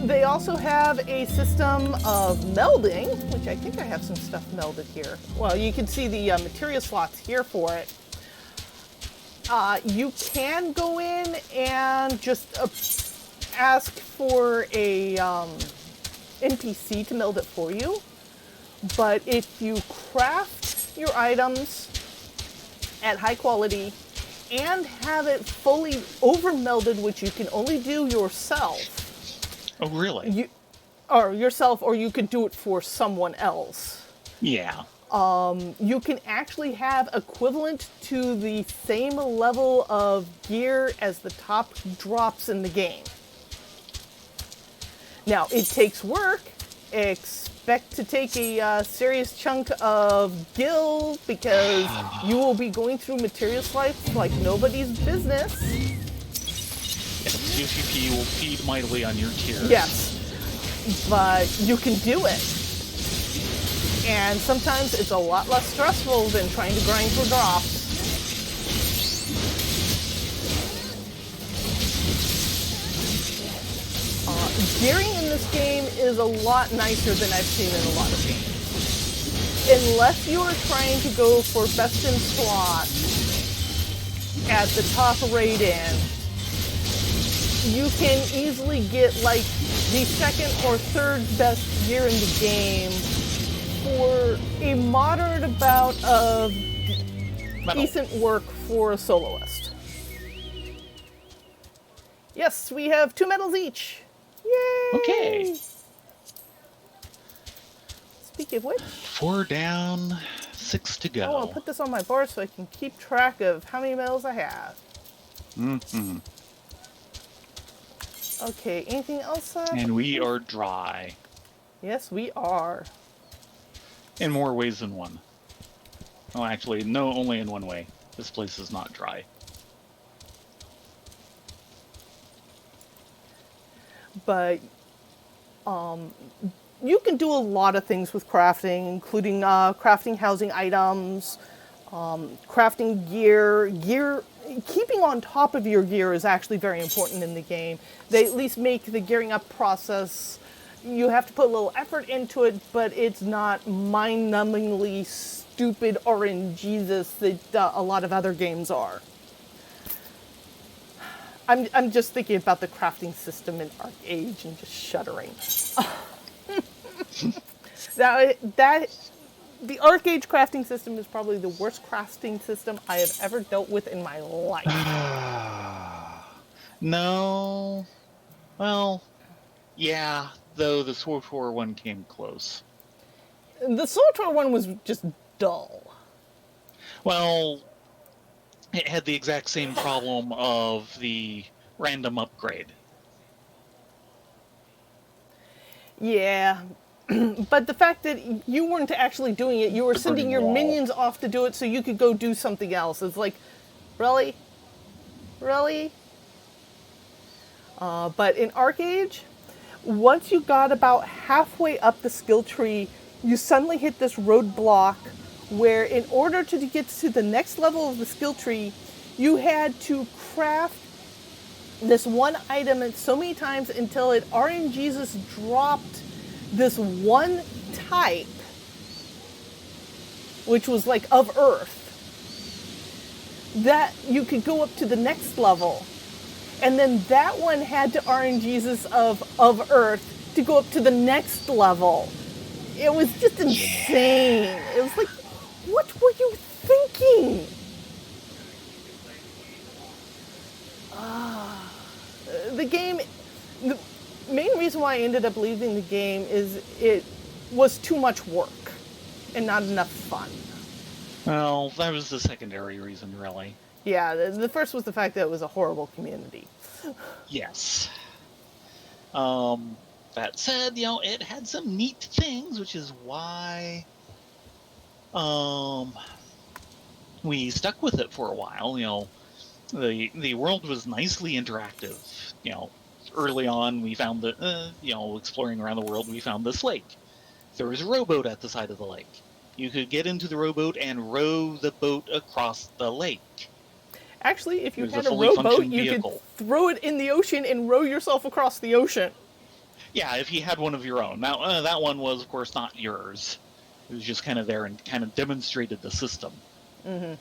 They also have a system of melding, which I think I have some stuff melded here. Well, you can see the material slots here for it. You can go in and just ask for a NPC to meld it for you. But if you craft your items at high quality and have it fully overmelded, which you can only do yourself. Oh, really? Or you could do it for someone else. Yeah. You can actually have equivalent to the same level of gear as the top drops in the game. Now, it takes work. Expect to take a serious chunk of gil because you will be going through material swipes like nobody's business. Yes, UCP will feed mightily on your tears. Yes, but you can do it. And sometimes it's a lot less stressful than trying to grind for drops. Gearing in this game is a lot nicer than I've seen in a lot of games. Unless you are trying to go for best in slot at the top rate-in, you can easily get like the second or third best gear in the game for a moderate amount of decent work for a soloist. Yes, we have 2 medals each. Yay! Okay. Speaking of which, 4 down, 6 to go. I'll put this on my board so I can keep track of how many medals I have. Mm-hmm. Okay, anything else? And we are dry. Yes, we are. In more ways than one. Well, actually, no, only in one way. This place is not dry. But you can do a lot of things with crafting, including crafting housing items, crafting gear. Keeping on top of your gear is actually very important in the game. They at least make the gearing up process. You have to put a little effort into it, but it's not mind-numbingly stupid RNGesus that a lot of other games are. I'm just thinking about the crafting system in Arc Age and just shuddering. The Arc Age crafting system is probably the worst crafting system I have ever dealt with in my life. No. Well, yeah, though the SWTOR one came close. The SWTOR one was just dull. Well, it had the exact same problem of the random upgrade. Yeah, but the fact that you weren't actually doing it, you were sending your minions off to do it so you could go do something else. It's like, really? Really? But in Arc Age, once you got about halfway up the skill tree, you suddenly hit this roadblock where in order to get to the next level of the skill tree, you had to craft this one item so many times until it RNGesus dropped this one type, which was like of Earth, that you could go up to the next level. And then that one had to RNGesus of Earth to go up to the next level. It was just insane. Yeah. It was like, what were you thinking? The game, the main reason why I ended up leaving the game is it was too much work and not enough fun. Well, that was the secondary reason, really. Yeah, the first was the fact that it was a horrible community. Yes. That said, it had some neat things, which is why we stuck with it for a while. The world was nicely interactive. Early on, we found that, exploring around the world, we found this lake. There was a rowboat at the side of the lake. You could get into the rowboat and row the boat across the lake. Actually, if you had a rowboat, you could throw it in the ocean and row yourself across the ocean. Yeah, if you had one of your own. Now, that one was, of course, not yours. It was just kind of there and kind of demonstrated the system. Mm-hmm.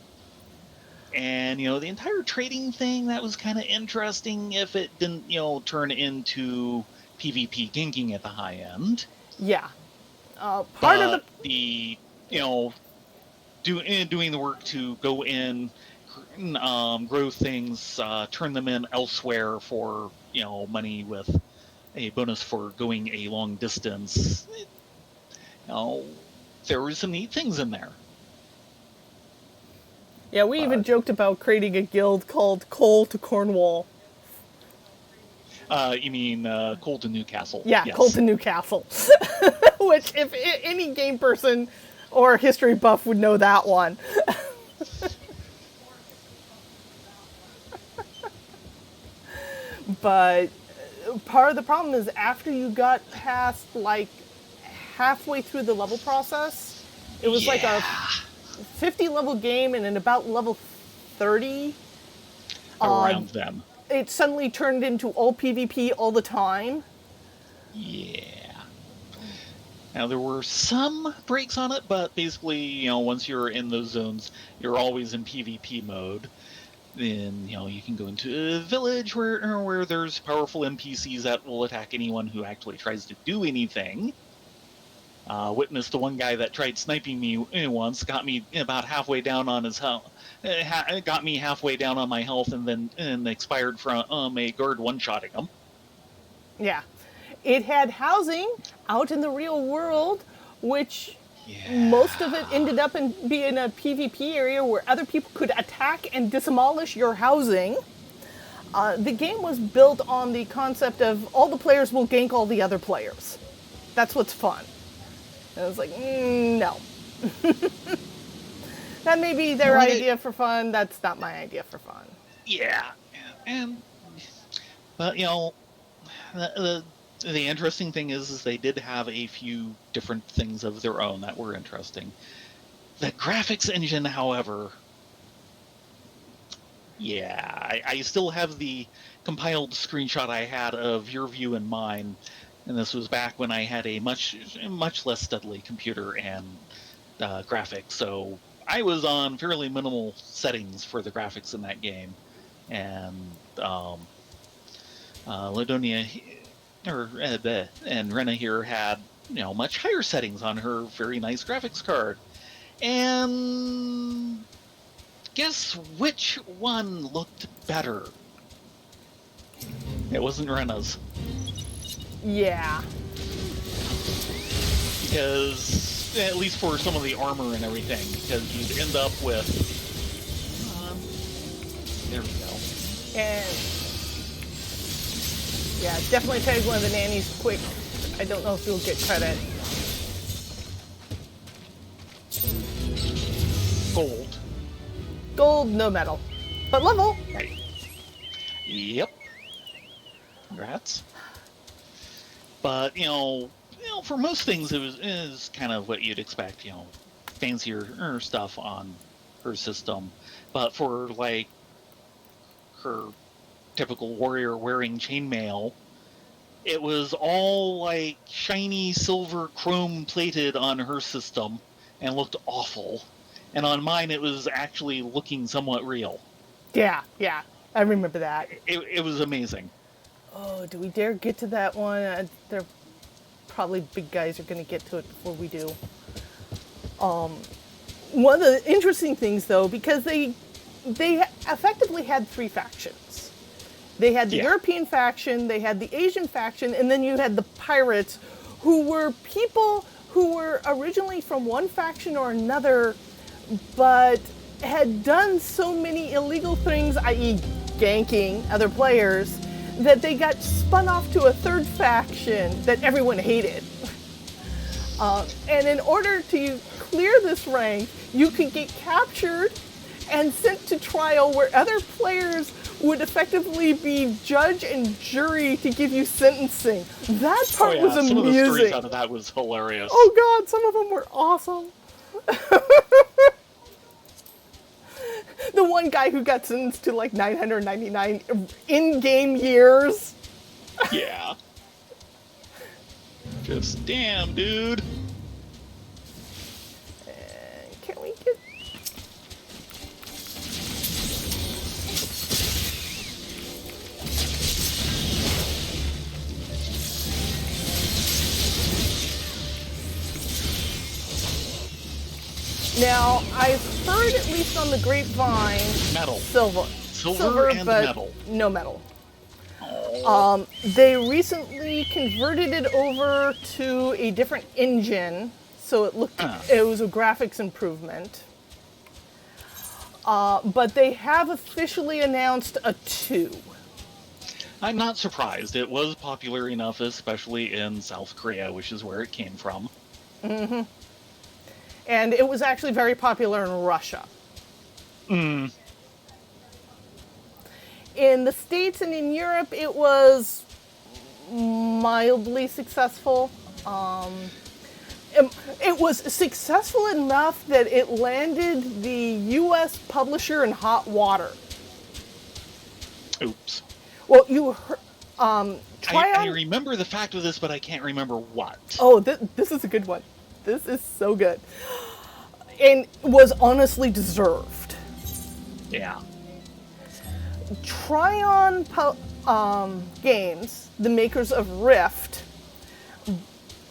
And, the entire trading thing, that was kind of interesting if it didn't, turn into PvP ganking at the high end. Yeah. Part of the doing the work to go in, grow things, turn them in elsewhere for money with a bonus for going a long distance. There were some neat things in there. Yeah, we even joked about creating a guild called Coal to Cornwall. You mean Coal to Newcastle? Yeah, Yes. Coal to Newcastle. Which, if any game person or history buff would know that one. But part of the problem is after you got past like halfway through the level process, it was like a 50 level game, and in about level 30 around them, it suddenly turned into all PvP all the time. Yeah. Now there were some breaks on it, but basically, once you're in those zones, you're always in PvP mode. Then you can go into a village where there's powerful NPCs that will attack anyone who actually tries to do anything. Witnessed the one guy that tried sniping me once, got me about halfway down on his health, got me halfway down on my health, and then expired from a guard one-shotting him. Yeah. It had housing out in the real world, which most of it ended up being a PvP area where other people could attack and demolish your housing. The game was built on the concept of all the players will gank all the other players. That's what's fun. And I was like, no. That may be their idea for fun. That's not my idea for fun. Yeah. But, the interesting thing is they did have a few different things of their own that were interesting. The graphics engine, however, I still have the compiled screenshot I had of your view and mine, and this was back when I had a much less steadily computer and graphics, so I was on fairly minimal settings for the graphics in that game, and Ladonia and Rena here had much higher settings on her very nice graphics card. And guess which one looked better? It wasn't Rena's. Yeah. Because, at least for some of the armor and everything, because you'd end up with... there we go. And... yeah, definitely tag one of the nannies quick. I don't know if you'll get credit. Gold. Gold, no medal. But level. Right. Yep. Congrats. But, for most things, it was kind of what you'd expect, fancier stuff on her system. But for, like, her typical warrior wearing chainmail, it was all, like, shiny silver chrome plated on her system and looked awful. And on mine, it was actually looking somewhat real. Yeah, I remember that. It was amazing. Oh, do we dare get to that one? They're probably big guys are going to get to it before we do. One of the interesting things, though, because they effectively had three factions. They had the European faction, they had the Asian faction, and then you had the pirates, who were people who were originally from one faction or another, but had done so many illegal things, i.e. ganking other players, that they got spun off to a third faction that everyone hated. And in order to clear this rank, you could get captured and sent to trial where other players would effectively be judge and jury to give you sentencing. That part was amusing. Some of the stories out of that was hilarious. Oh god, some of them were awesome. The one guy who got sentenced to like 999 in-game years. Yeah. Just damn, dude. Can we get... Now, I've heard, at least on the grapevine, Metal. silver. Silver and but metal. no metal. Oh. They recently converted it over to a different engine, so it was a graphics improvement. But they have officially announced a 2. I'm not surprised. It was popular enough, especially in South Korea, which is where it came from. Mm-hmm. And it was actually very popular in Russia. Mm. In the States and in Europe, it was mildly successful. It was successful enough that it landed the U.S. publisher in hot water. Oops. Well, you heard, I remember the fact of this, but I can't remember what. Oh, this is a good one. This is so good. And was honestly deserved. Yeah. Tryon Games, the makers of Rift,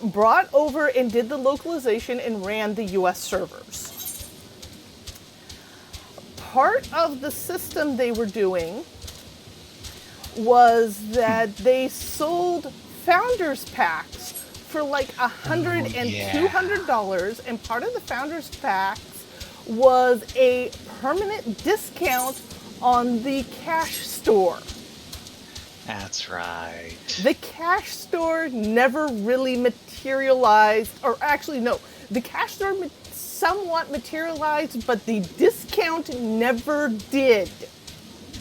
brought over and did the localization and ran the US servers. Part of the system they were doing was that they sold Founders Packs for like $100 and $200, and part of the Founders Packs was a permanent discount on the cash store. That's right. The cash store never really materialized, or actually no, the cash store somewhat materialized, but the discount never did.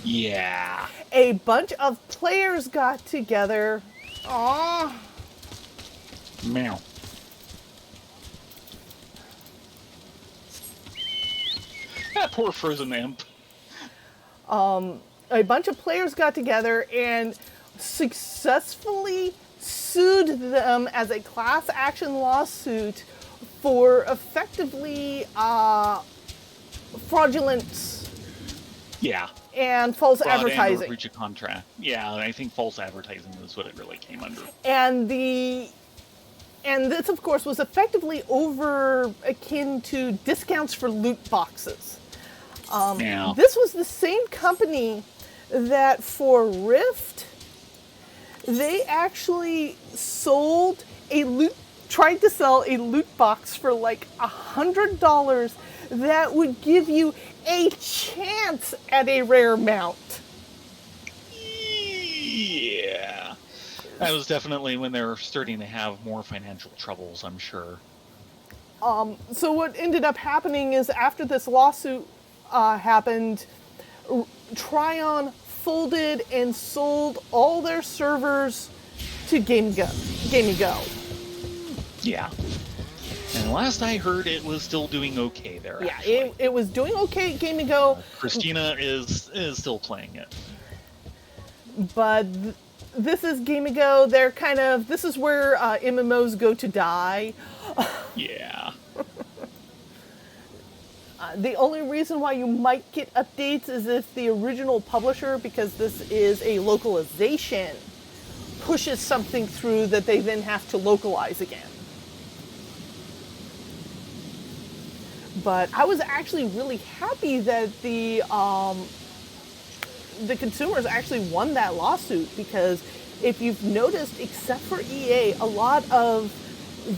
Yeah. A bunch of players got together. Aww. Meow. That poor frozen imp. A bunch of players got together and successfully sued them as a class action lawsuit for effectively fraudulence. Yeah. And false Fraud advertising. And breach of contract. Yeah, I think false advertising is what it really came under. And this, of course, was effectively over akin to discounts for loot boxes. Yeah. This was the same company that for Rift, they actually tried to sell a loot box for like $100 that would give you a chance at a rare mount. Yeah. That was definitely when they were starting to have more financial troubles, I'm sure. So what ended up happening is after this lawsuit happened, Tryon folded and sold all their servers to GameGo. Yeah. And last I heard, it was still doing okay there. Yeah, it was doing okay at GameGo. Christina is still playing it. But this is GameGo. This is where MMOs go to die. Yeah. The only reason why you might get updates is if the original publisher, because this is a localization, pushes something through that they then have to localize again. But I was actually really happy that the consumers actually won that lawsuit, because if you've noticed, except for EA, a lot of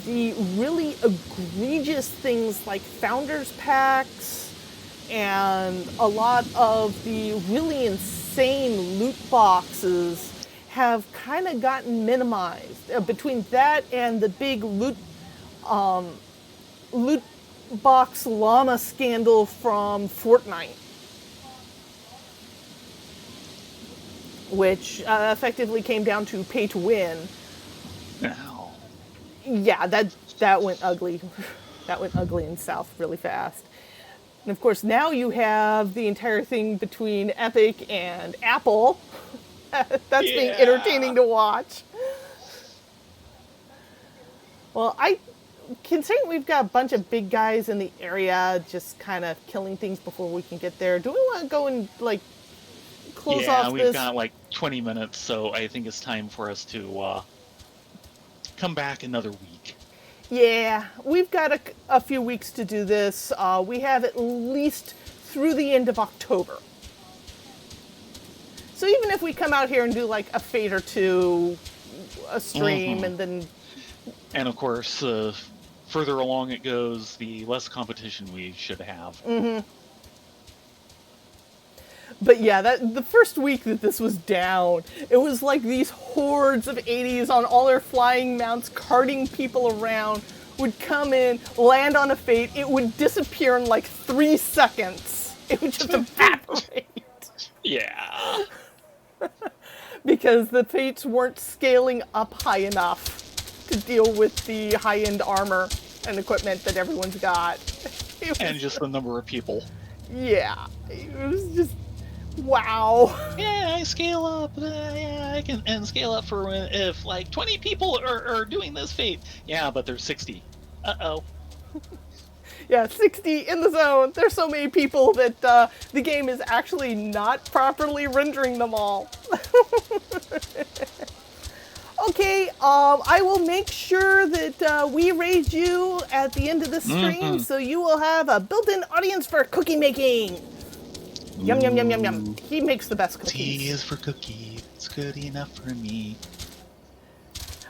the really egregious things like Founders Packs and a lot of the really insane loot boxes have kind of gotten minimized. Between that and the big loot box llama scandal from Fortnite, which effectively came down to pay to win. Now. Yeah, that went ugly. That went ugly and south really fast. And of course, now you have the entire thing between Epic and Apple. That's being entertaining to watch. Well, considering we've got a bunch of big guys in the area just kind of killing things before we can get there, do we want to go and close off this? Yeah, we've got 20 minutes, so I think it's time for us to come back another week. Yeah, we've got a few weeks to do this. We have at least through the end of October. So even if we come out here and do like a fate or two, a stream, and then... And of course, further along it goes, the less competition we should have. But yeah, the first week that this was down, it was like these hordes of 80s on all their flying mounts, carting people around, would come in, land on a fate, it would disappear in like 3 seconds. It would just evaporate. Yeah. Because the fates weren't scaling up high enough to deal with the high-end armor and equipment that everyone's got. And just the number of people. Yeah, it was just... Wow. Yeah, I scale up. Yeah, I can and scale up for if like 20 people are doing this fate. Yeah, but there's 60. Uh-oh. Yeah, 60 in the zone. There's so many people that the game is actually not properly rendering them all. Okay, I will make sure that we raid you at the end of the stream, so you will have a built-in audience for cookie making. Yum, yum, yum, yum, yum. He makes the best cookies. T is for cookie. It's good enough for me.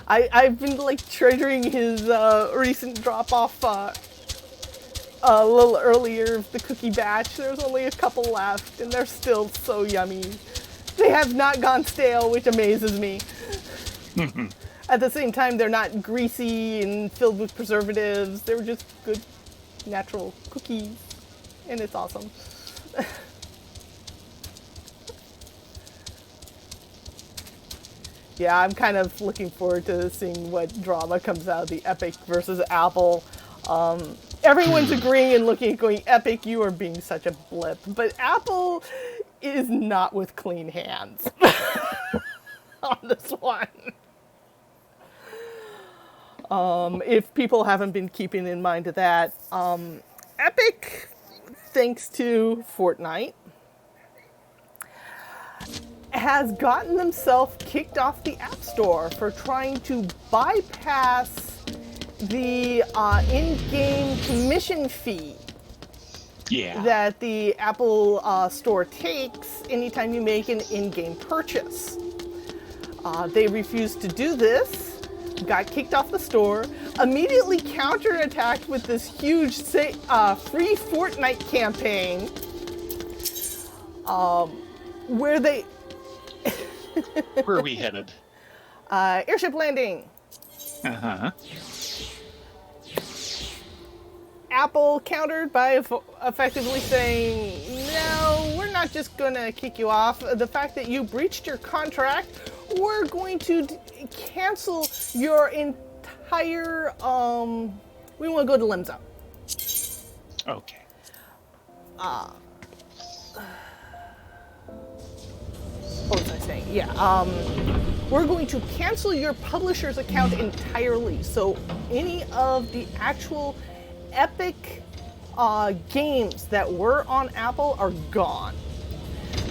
I've been like treasuring his recent drop-off a little earlier, the cookie batch. There's only a couple left, and they're still so yummy. They have not gone stale, which amazes me. At the same time, they're not greasy and filled with preservatives. They're just good, natural cookies, and it's awesome. Yeah, I'm kind of looking forward to seeing what drama comes out of the Epic versus Apple. Everyone's agreeing and looking at going, Epic, you are being such a blip. But Apple is not with clean hands on this one. If people haven't been keeping in mind of that, Epic, thanks to Fortnite, has gotten themselves kicked off the App Store for trying to bypass the in-game commission fee that the Apple Store takes anytime you make an in-game purchase. They refused to do this, got kicked off the store, immediately counterattacked with this huge free Fortnite campaign where they... Where are we headed? Airship landing. Uh-huh. Apple countered by effectively saying, no, we're not just going to kick you off. The fact that you breached your contract, we're going to cancel your entire, we want to go to Limzo. Okay. What was I saying? Yeah, we're going to cancel your publisher's account entirely. So any of the actual Epic games that were on Apple are gone.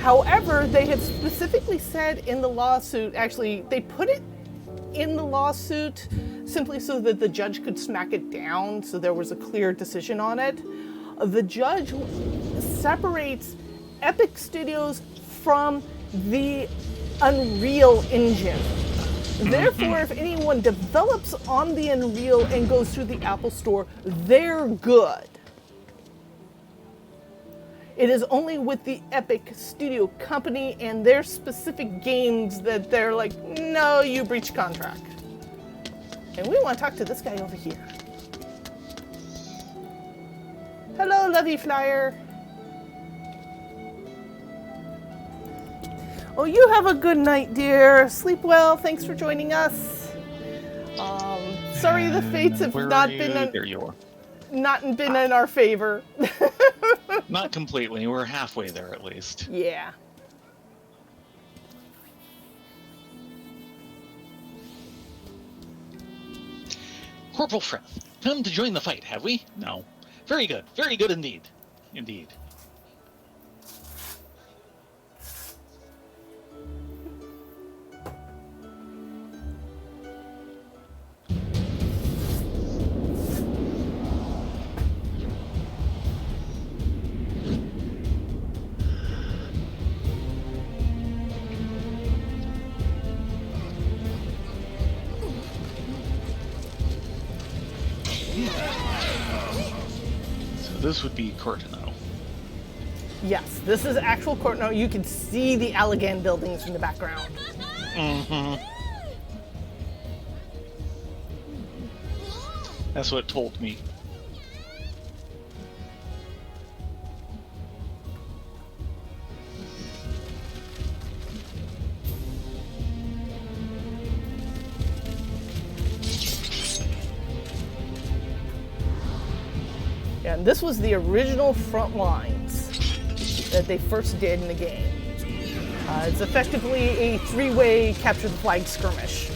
However, they have specifically said in the lawsuit, actually, they put it in the lawsuit simply so that the judge could smack it down, so there was a clear decision on it. The judge separates Epic Studios from the Unreal Engine. Therefore, if anyone develops on the Unreal and goes through the Apple Store, they're good. It is only with the Epic Studio Company and their specific games that they're like, no, you breached contract. And we want to talk to this guy over here. Hello, Lovey Flyer. Oh, you have a good night, dear. Sleep well. Thanks for joining us. Sorry the fates have not been there you are. Not been in our favor. Not completely. We're halfway there at least. Yeah. Corporal Freth, come to join the fight, have we? No. Very good. Very good indeed. Indeed. So this would be Cortino. Yes, this is actual Courtney. You can see the Allegan buildings in the background. Mm-hmm. That's what it told me. Yeah, and this was the original front lines that they first did in the game. It's effectively a three-way capture the flag skirmish.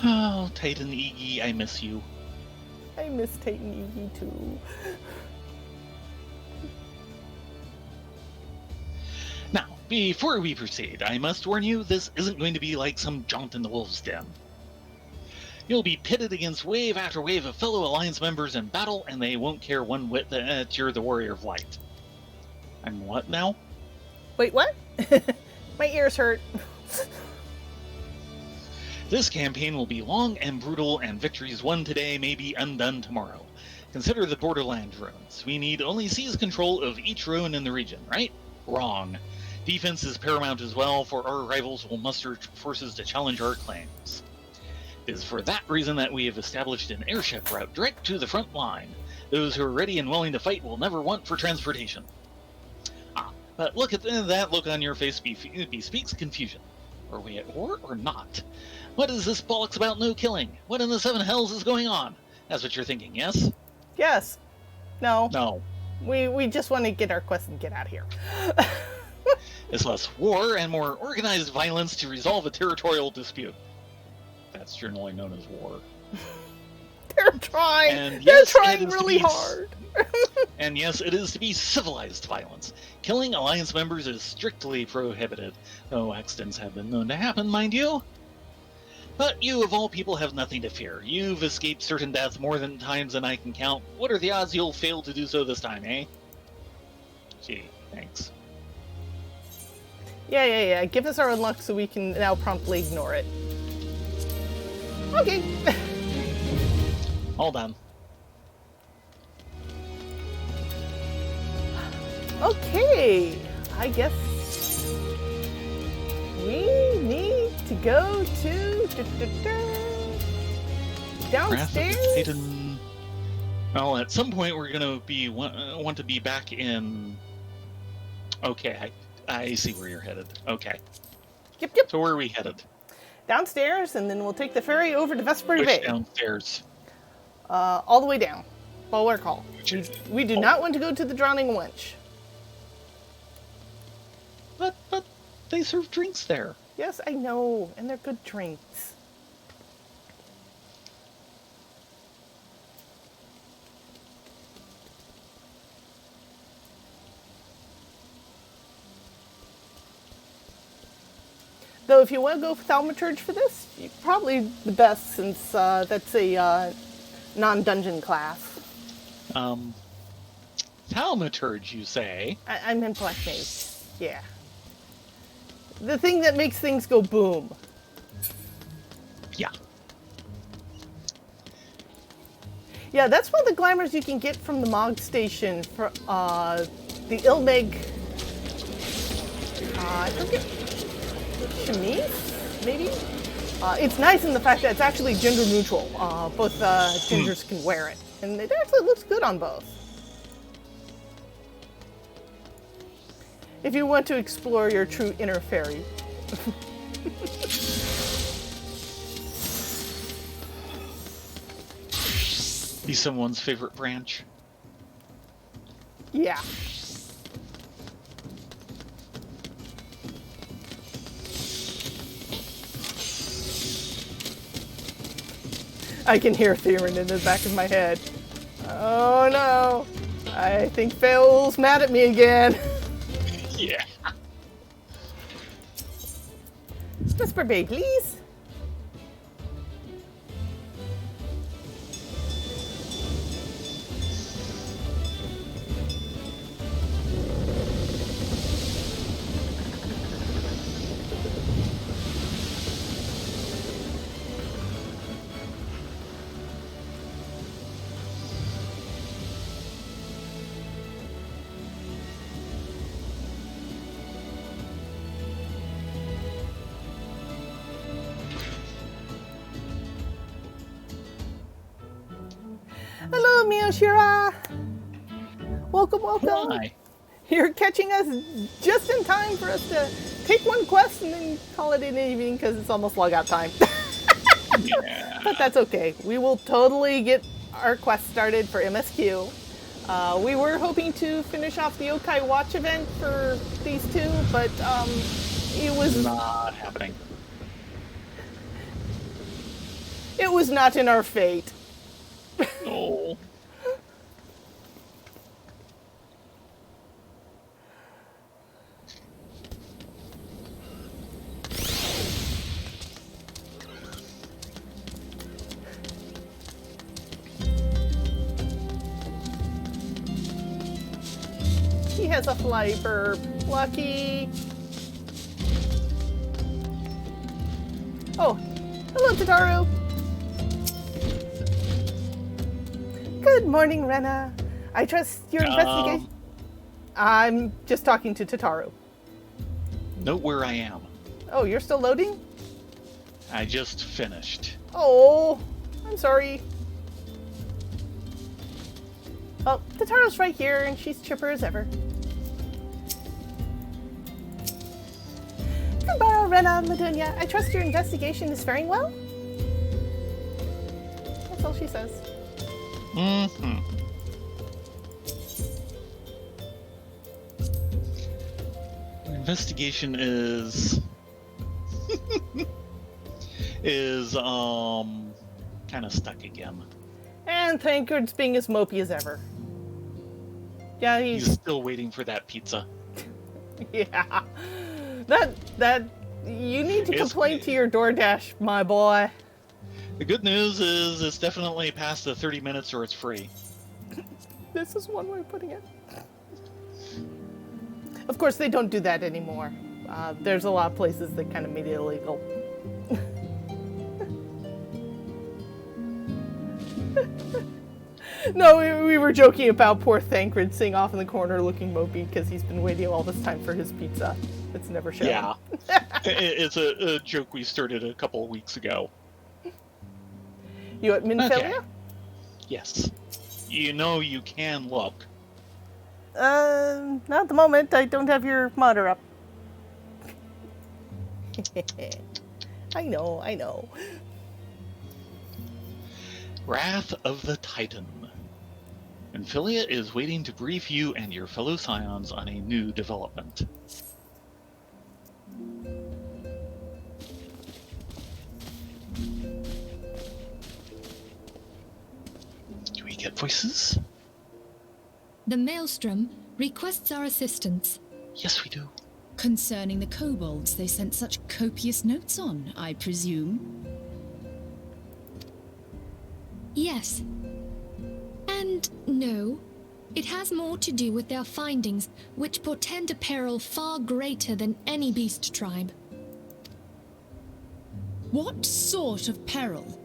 Oh, Titan Iggy, I miss you. I miss Titan Iggy too. Now, before we proceed, I must warn you, this isn't going to be like some jaunt in the Wolf's Den. You'll be pitted against wave after wave of fellow Alliance members in battle, and they won't care one whit that you're the Warrior of Light. I'm what now? Wait, what? My ears hurt. This campaign will be long and brutal, and victories won today may be undone tomorrow. Consider the Borderland ruins. We need only seize control of each ruin in the region, right? Wrong. Defense is paramount as well, for our rivals will muster forces to challenge our claims. It is for that reason that we have established an airship route direct to the front line. Those who are ready and willing to fight will never want for transportation. But look at that look on your face bespeaks confusion. Are we at war or not? What is this bollocks about no killing? What in the seven hells is going on? That's what you're thinking, yes? Yes. No. No. We just want to get our quest and get out of here. It's less war and more organized violence to resolve a territorial dispute. That's generally known as war. They're trying. And They're yes, trying really hard. And yes, it is to be civilized violence. Killing Alliance members is strictly prohibited, though accidents have been known to happen, mind you. But you, of all people, have nothing to fear. You've escaped certain death more than times than I can count. What are the odds you'll fail to do so this time, eh? Gee, thanks. Yeah. Give us our unluck so we can now promptly ignore it. Okay. All done. Okay. I guess we need to go to downstairs. Titan. Well, at some point we're gonna be want to be back in. Okay, I see where you're headed. Okay. Yep. So where are we headed? Downstairs, and then we'll take the ferry over to Vesper Bay. Downstairs? All the way down. Bulwark Hall. We do not want to go to the Drowning Wench. But they serve drinks there. Yes, I know, and they're good drinks. Though if you want to go for Thaumaturge for this, probably the best since that's a non-dungeon class. Thaumaturge, you say? I'm in Black Mage. Yeah. The thing that makes things go boom. Yeah. Yeah, that's one of the glamours you can get from the Mog Station for the Ilmeg. I forget. Chemise, maybe? It's nice in the fact that it's actually gender neutral. Both genders can wear it. And it actually looks good on both. If you want to explore your true inner fairy. Be someone's favorite branch. Yeah. I can hear Theron in the back of my head. Oh no. I think Fail's mad at me again. Yeah. Whisper Bay, please. Eorzea! Welcome, welcome. Why? You're catching us just in time for us to take one quest and then call it an evening because it's almost logout time. Yeah. But that's okay. We will totally get our quest started for MSQ. We were hoping to finish off the Yokai Watch event for these two, but it was Not happening. It was not in our fate. Oh. He has a fly burp. Lucky. Oh, hello, Tataru. Good morning, Rena. I trust your investigation. I'm just talking to Tataru. Note where I am. Oh, you're still loading? I just finished. Oh, I'm sorry. Oh, Tataru's right here, and she's chipper as ever. Goodbye, Rena, Madunya. I trust your investigation is faring well? That's all she says. Mm-hmm. Investigation is kind of stuck again. And Tankard's being as mopey as ever. Yeah, He's still waiting for that pizza. yeah. That you need to complain to your DoorDash, my boy. The good news is it's definitely past the 30 minutes or it's free. This is one way of putting it. Of course, they don't do that anymore. There's a lot of places that kind of made it illegal. No, we were joking about poor Thancred sitting off in the corner looking mopey because he's been waiting all this time for his pizza. It's never shown. Yeah. It's a joke we started a couple of weeks ago. You at Minfilia? Okay. Yes. You know you can look. Not at the moment. I don't have your monitor up. I know. Wrath of the Titan. Minfilia is waiting to brief you and your fellow Scions on a new development. Do we get voices? The Maelstrom requests our assistance. Yes, we do. Concerning the kobolds they sent such copious notes on, I presume? Yes. And no. It has more to do with their findings, which portend a peril far greater than any beast tribe. What sort of peril?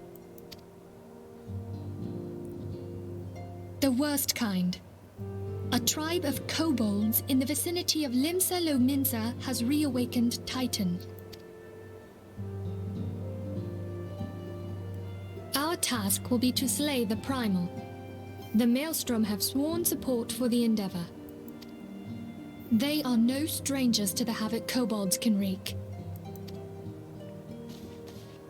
The worst kind. A tribe of kobolds in the vicinity of Limsa Lominsa has reawakened Titan. Our task will be to slay the Primal. The Maelstrom have sworn support for the endeavor. They are no strangers to the havoc kobolds can wreak.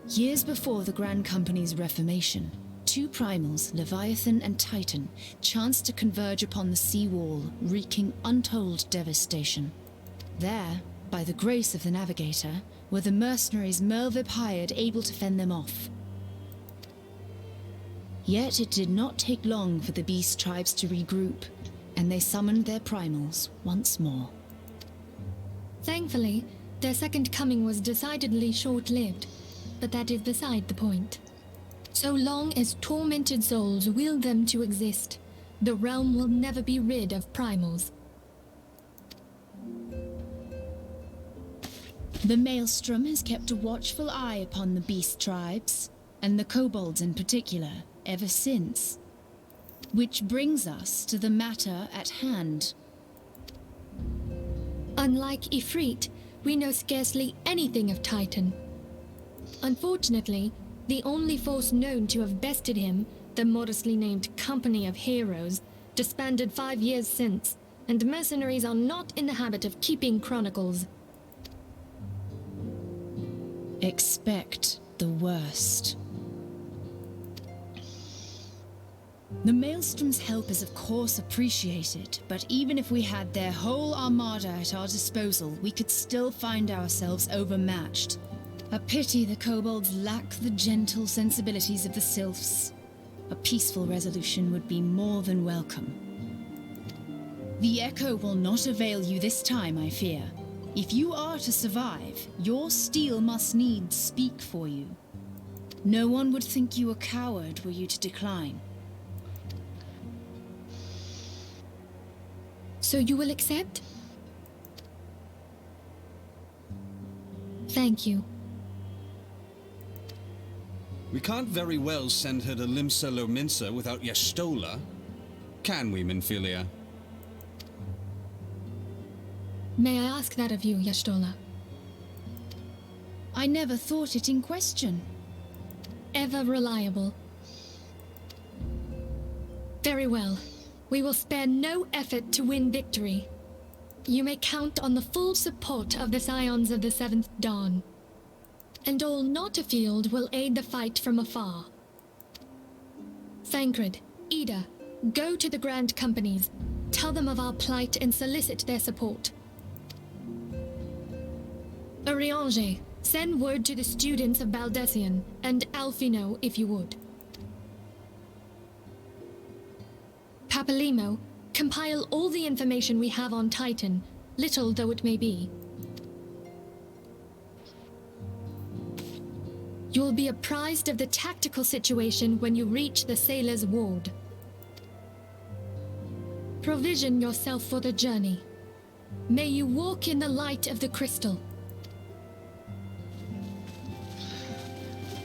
Years before the Grand Company's reformation, two primals, Leviathan and Titan, chanced to converge upon the sea wall, wreaking untold devastation. There, by the grace of the Navigator, were the mercenaries Mervib hired able to fend them off. Yet it did not take long for the beast tribes to regroup, and they summoned their primals once more. Thankfully, their second coming was decidedly short-lived, but that is beside the point. So long as tormented souls will them to exist, the realm will never be rid of primals. The Maelstrom has kept a watchful eye upon the beast tribes, and the kobolds in particular, ever since. Which brings us to the matter at hand. Unlike Ifrit, we know scarcely anything of Titan. Unfortunately, the only force known to have bested him, the the modestly named Company of Heroes disbanded 5 years since, and mercenaries are not in the habit of keeping chronicles. Expect the worst. The Maelstrom's help is of course appreciated, but even if we had their whole armada at our disposal, we could still find ourselves overmatched. A pity the kobolds lack the gentle sensibilities of the sylphs. A peaceful resolution would be more than welcome. The echo will not avail you this time, I fear. If you are to survive, your steel must needs speak for you. No one would think you a coward were you to decline. So you will accept? Thank you. We can't very well send her to Limsa Lominsa without Yestola. Can we, Minfilia? May I ask that of you, Yestola? I never thought it in question. Ever reliable. Very well. We will spare no effort to win victory. You may count on the full support of the Scions of the Seventh Dawn. And all not afield will aid the fight from afar. Thancred, Ida, go to the Grand Companies, tell them of our plight and solicit their support. Eorzea, send word to the students of Baldessian, and Alfino if you would. Papalimo, compile all the information we have on Titan, little though it may be. You will be apprised of the tactical situation when you reach the Sailor's Ward. Provision yourself for the journey. May you walk in the light of the crystal.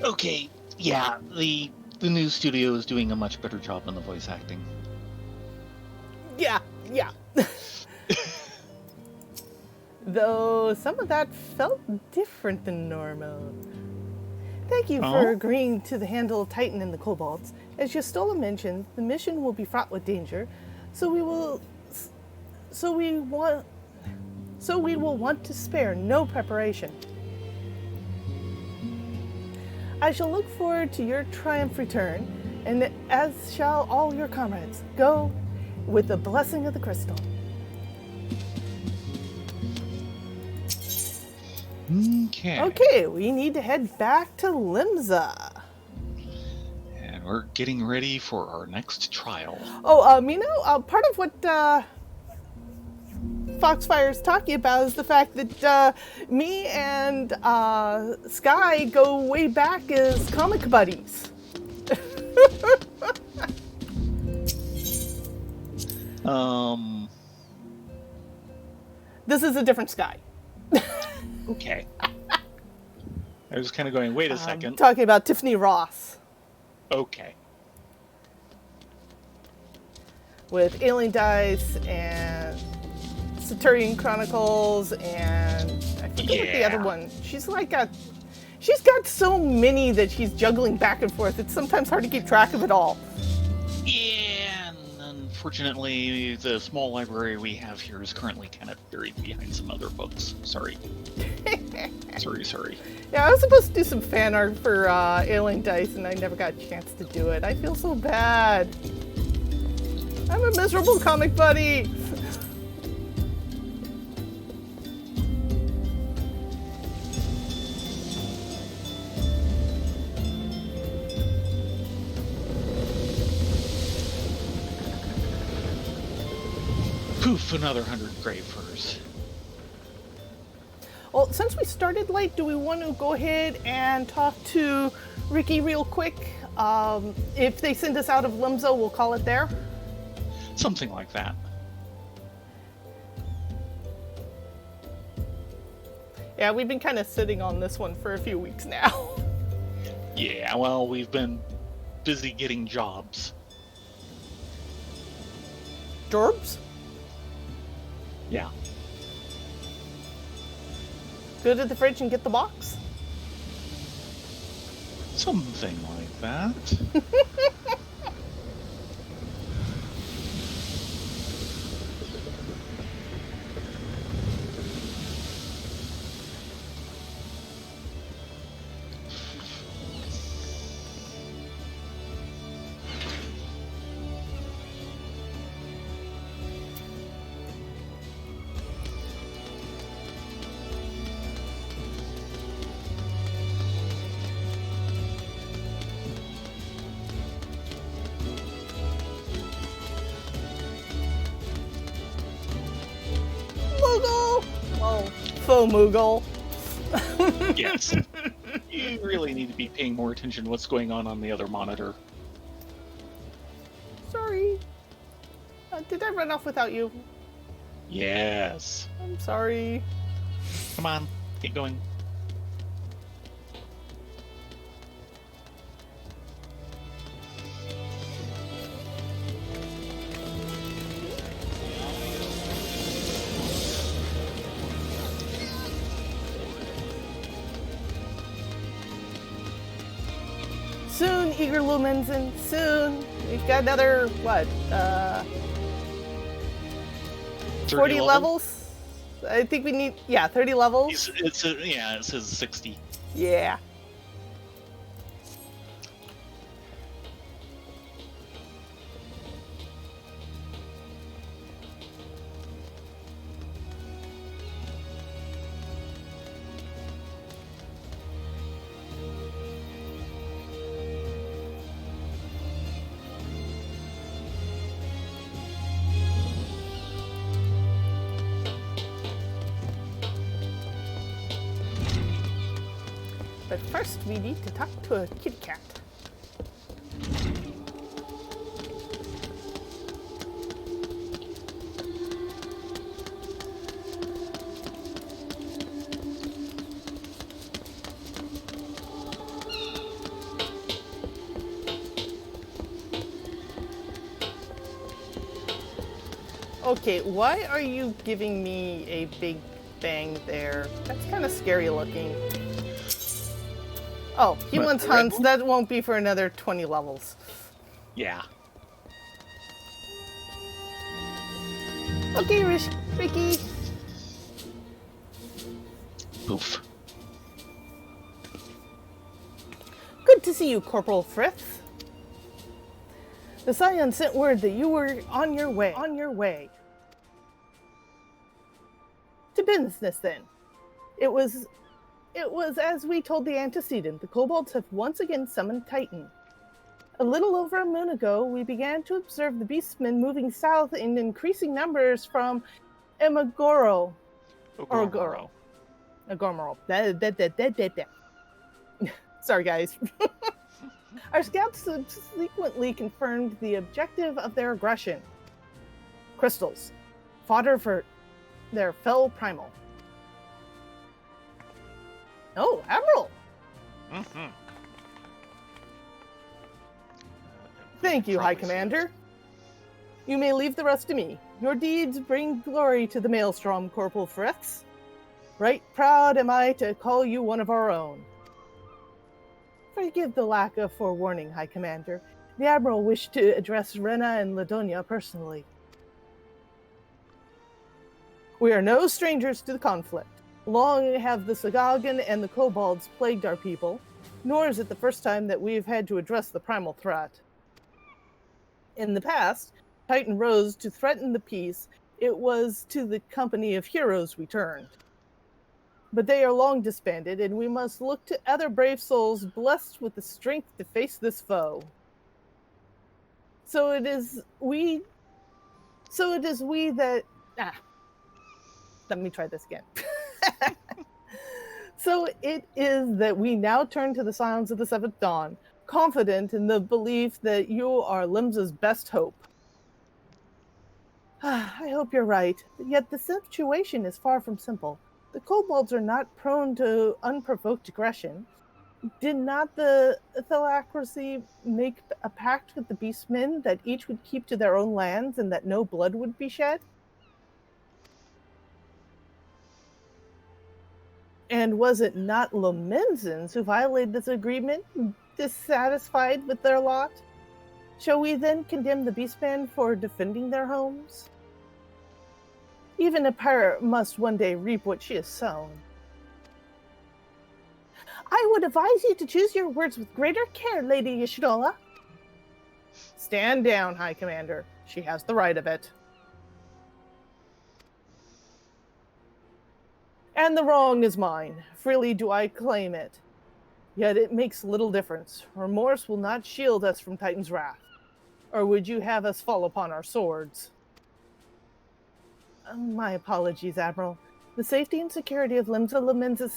Okay, yeah, the new studio is doing a much better job on the voice acting. Yeah. Though some of that felt different than normal. Thank you for agreeing to the handle Titan and the Kobolds. As Yestola mentioned, the mission will be fraught with danger, so we will want to spare no preparation. I shall look forward to your triumph return, and as shall all your comrades. Go with the blessing of the crystal. Okay, we need to head back to Limsa. And we're getting ready for our next trial. Oh, Mino, part of what Foxfire's talking about is the fact that me and Sky go way back as comic buddies. This is a different Sky. Okay. I was kind of going, wait a second. Talking about Tiffany Ross. Okay. With Alien Dice and Saturnian Chronicles and I forget what the other one. She's got so many that she's juggling back and forth. It's sometimes hard to keep track of it all. Yeah, and unfortunately, the small library we have here is currently kind of buried behind some other books. Sorry. Sorry. Yeah, I was supposed to do some fan art for Alien Dice, and I never got a chance to do it. I feel so bad. I'm a miserable comic buddy. Poof, another 100 grave furs. Well, since we started late, do we want to go ahead and talk to Ricky real quick? If they send us out of Limsa, we'll call it there. Something like that. Yeah, we've been kind of sitting on this one for a few weeks now. Yeah, well, we've been busy getting jobs. Jorbs? Yeah. Go to the fridge and get the box? Something like that. faux Moogle. Yes. You really need to be paying more attention to what's going on the other monitor. Sorry. Did I run off without you? Yes. I'm sorry. Come on, get going. Soon, eager lumens, and soon. We've got another, what, 40 levels? I think we need, 30 levels. It says 60. Yeah. But first, we need to talk to a kitty cat. Okay, why are you giving me a big bang there? That's kind of scary looking. Oh, he What, wants the red hunts. one? That won't be for another 20 levels. Yeah. Okay, Ricky. Poof. Good to see you, Corporal Frith. The Scion sent word that you were on your way. To business, then. It was as we told the antecedent. The kobolds have once again summoned Titan. A little over a moon ago, we began to observe the beastmen moving south in increasing numbers from Emagoro. Ogormoro. Agormoro. Sorry, guys. Our scouts subsequently confirmed the objective of their aggression. Crystals. Fodder for their fell primal. Oh, Admiral! Mm-hmm. Thank you, High Commander. You may leave the rest to me. Your deeds bring glory to the Maelstrom, Corporal Friths. Right proud am I to call you one of our own. Forgive the lack of forewarning, High Commander. The Admiral wished to address Rena and Ladonia personally. We are no strangers to the conflict. Long have the Sagagan and the Kobolds plagued our people, nor is it the first time that we have had to address the primal threat. In the past, Titan rose to threaten the peace. It was to the company of heroes we turned. But they are long disbanded, and we must look to other brave souls blessed with the strength to face this foe. So it is we that... Let me try this again. So it is that we now turn to the Scions of the Seventh Dawn, confident in the belief that you are Limsa's best hope. I hope you're right, but yet the situation is far from simple. The kobolds are not prone to unprovoked aggression. Did not the Thalacracy make a pact with the beastmen that each would keep to their own lands and that no blood would be shed? And was it not Lomenzans who violated this agreement, dissatisfied with their lot? Shall we then condemn the beastmen for defending their homes? Even a pirate must one day reap what she has sown. I would advise you to choose your words with greater care, Lady Yashidola. Stand down, High Commander. She has the right of it. And the wrong is mine. Freely do I claim it. Yet it makes little difference. Remorse will not shield us from Titan's wrath. Or would you have us fall upon our swords? My apologies, Admiral. The safety and security of Limsa Lamenza's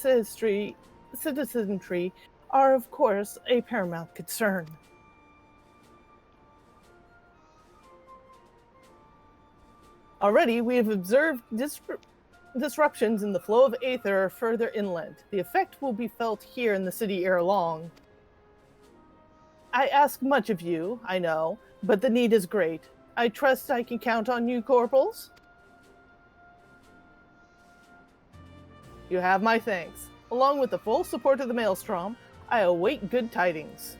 citizenry are, of course, a paramount concern. Already, we have observed disruptions in the flow of aether further inland. The effect will be felt here in the city ere long. I ask much of you, I know, but the need is great. I trust I can count on you, Corporals. You have my thanks. Along with the full support of the Maelstrom, I await good tidings.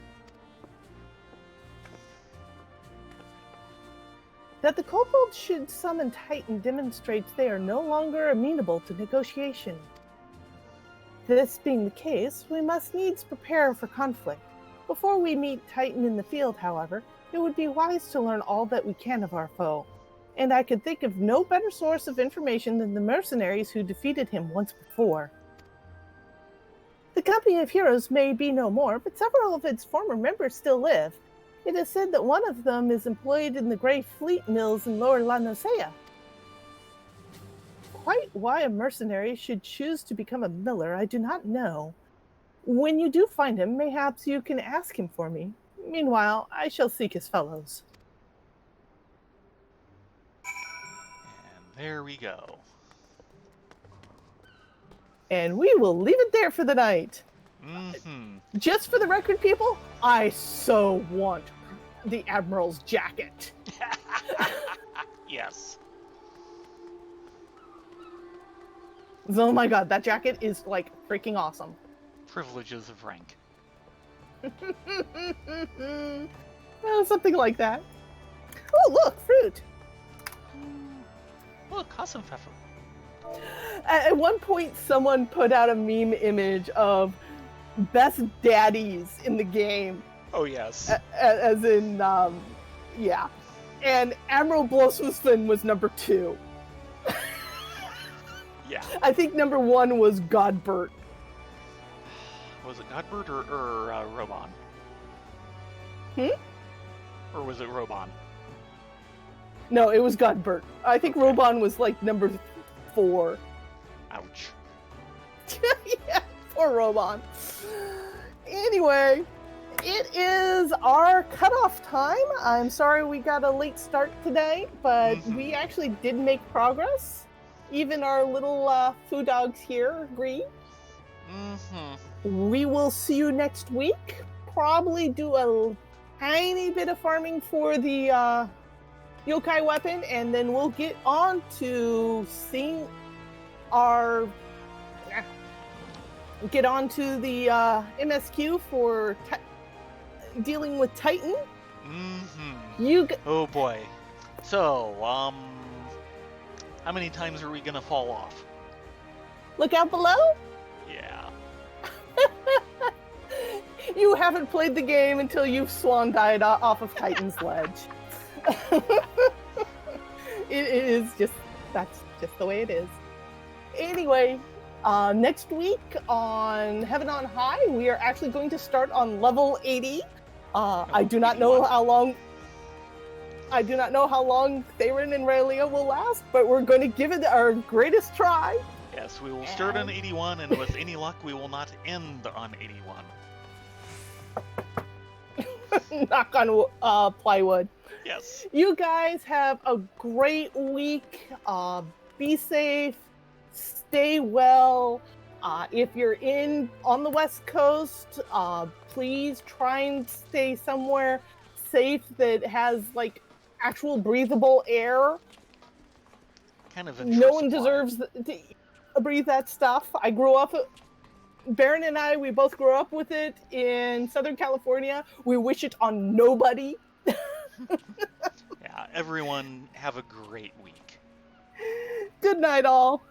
That the kobolds should summon Titan demonstrates they are no longer amenable to negotiation. This being the case, we must needs prepare for conflict. Before we meet Titan in the field, however, it would be wise to learn all that we can of our foe, and I could think of no better source of information than the mercenaries who defeated him once before. The company of heroes may be no more, but several of its former members still live. It is said that one of them is employed in the Grey Fleet mills in Lower Eorzea. Quite why a mercenary should choose to become a miller, I do not know. When you do find him, mayhaps you can ask him for me. Meanwhile, I shall seek his fellows. And there we go. And we will leave it there for the night. Mm-hmm. Just for the record, people, I so want the Admiral's jacket. Yes. Oh my god, that jacket is like freaking awesome. Privileges of rank. Something like that. Oh, look, fruit. Look, Hassenpfeffer. At one point, someone put out a meme image of best daddies in the game. Oh, yes. As in, yeah. And Admiral Bloswithan was number 2. Yeah. I think number 1 was Godbert. Was it Godbert or Robon? Or was it Robon? No, it was Godbert. I think Robon was like number 4. Ouch. Yeah, poor Robon. Anyway, it is our cutoff time. I'm sorry we got a late start today, but we actually did make progress. Even our little foo dogs here agree. We will see you next week. Probably do a tiny bit of farming for the yokai weapon, and then we'll get on to seeing our the MSQ for dealing with Titan. Oh boy. So, how many times are we gonna fall off? Look out below. Yeah. You haven't played the game until you've swan dived off of Titan's ledge. It is just, that's just the way it is. Anyway, next week on Heaven on High, we are actually going to start on level 80. I do not know how long Theron and Raylia will last, but we're going to give it our greatest try. Yes, we will start on 81, and with any luck, we will not end on 81. Knock on plywood. Yes. You guys have a great week. Be safe. Stay well. If you're on the West Coast, please try and stay somewhere safe that has like actual breathable air. Kind of. No one deserves to breathe that stuff. Baron and I, we both grew up with it in Southern California. We wish it on nobody. Yeah, everyone have a great week. Good night, all.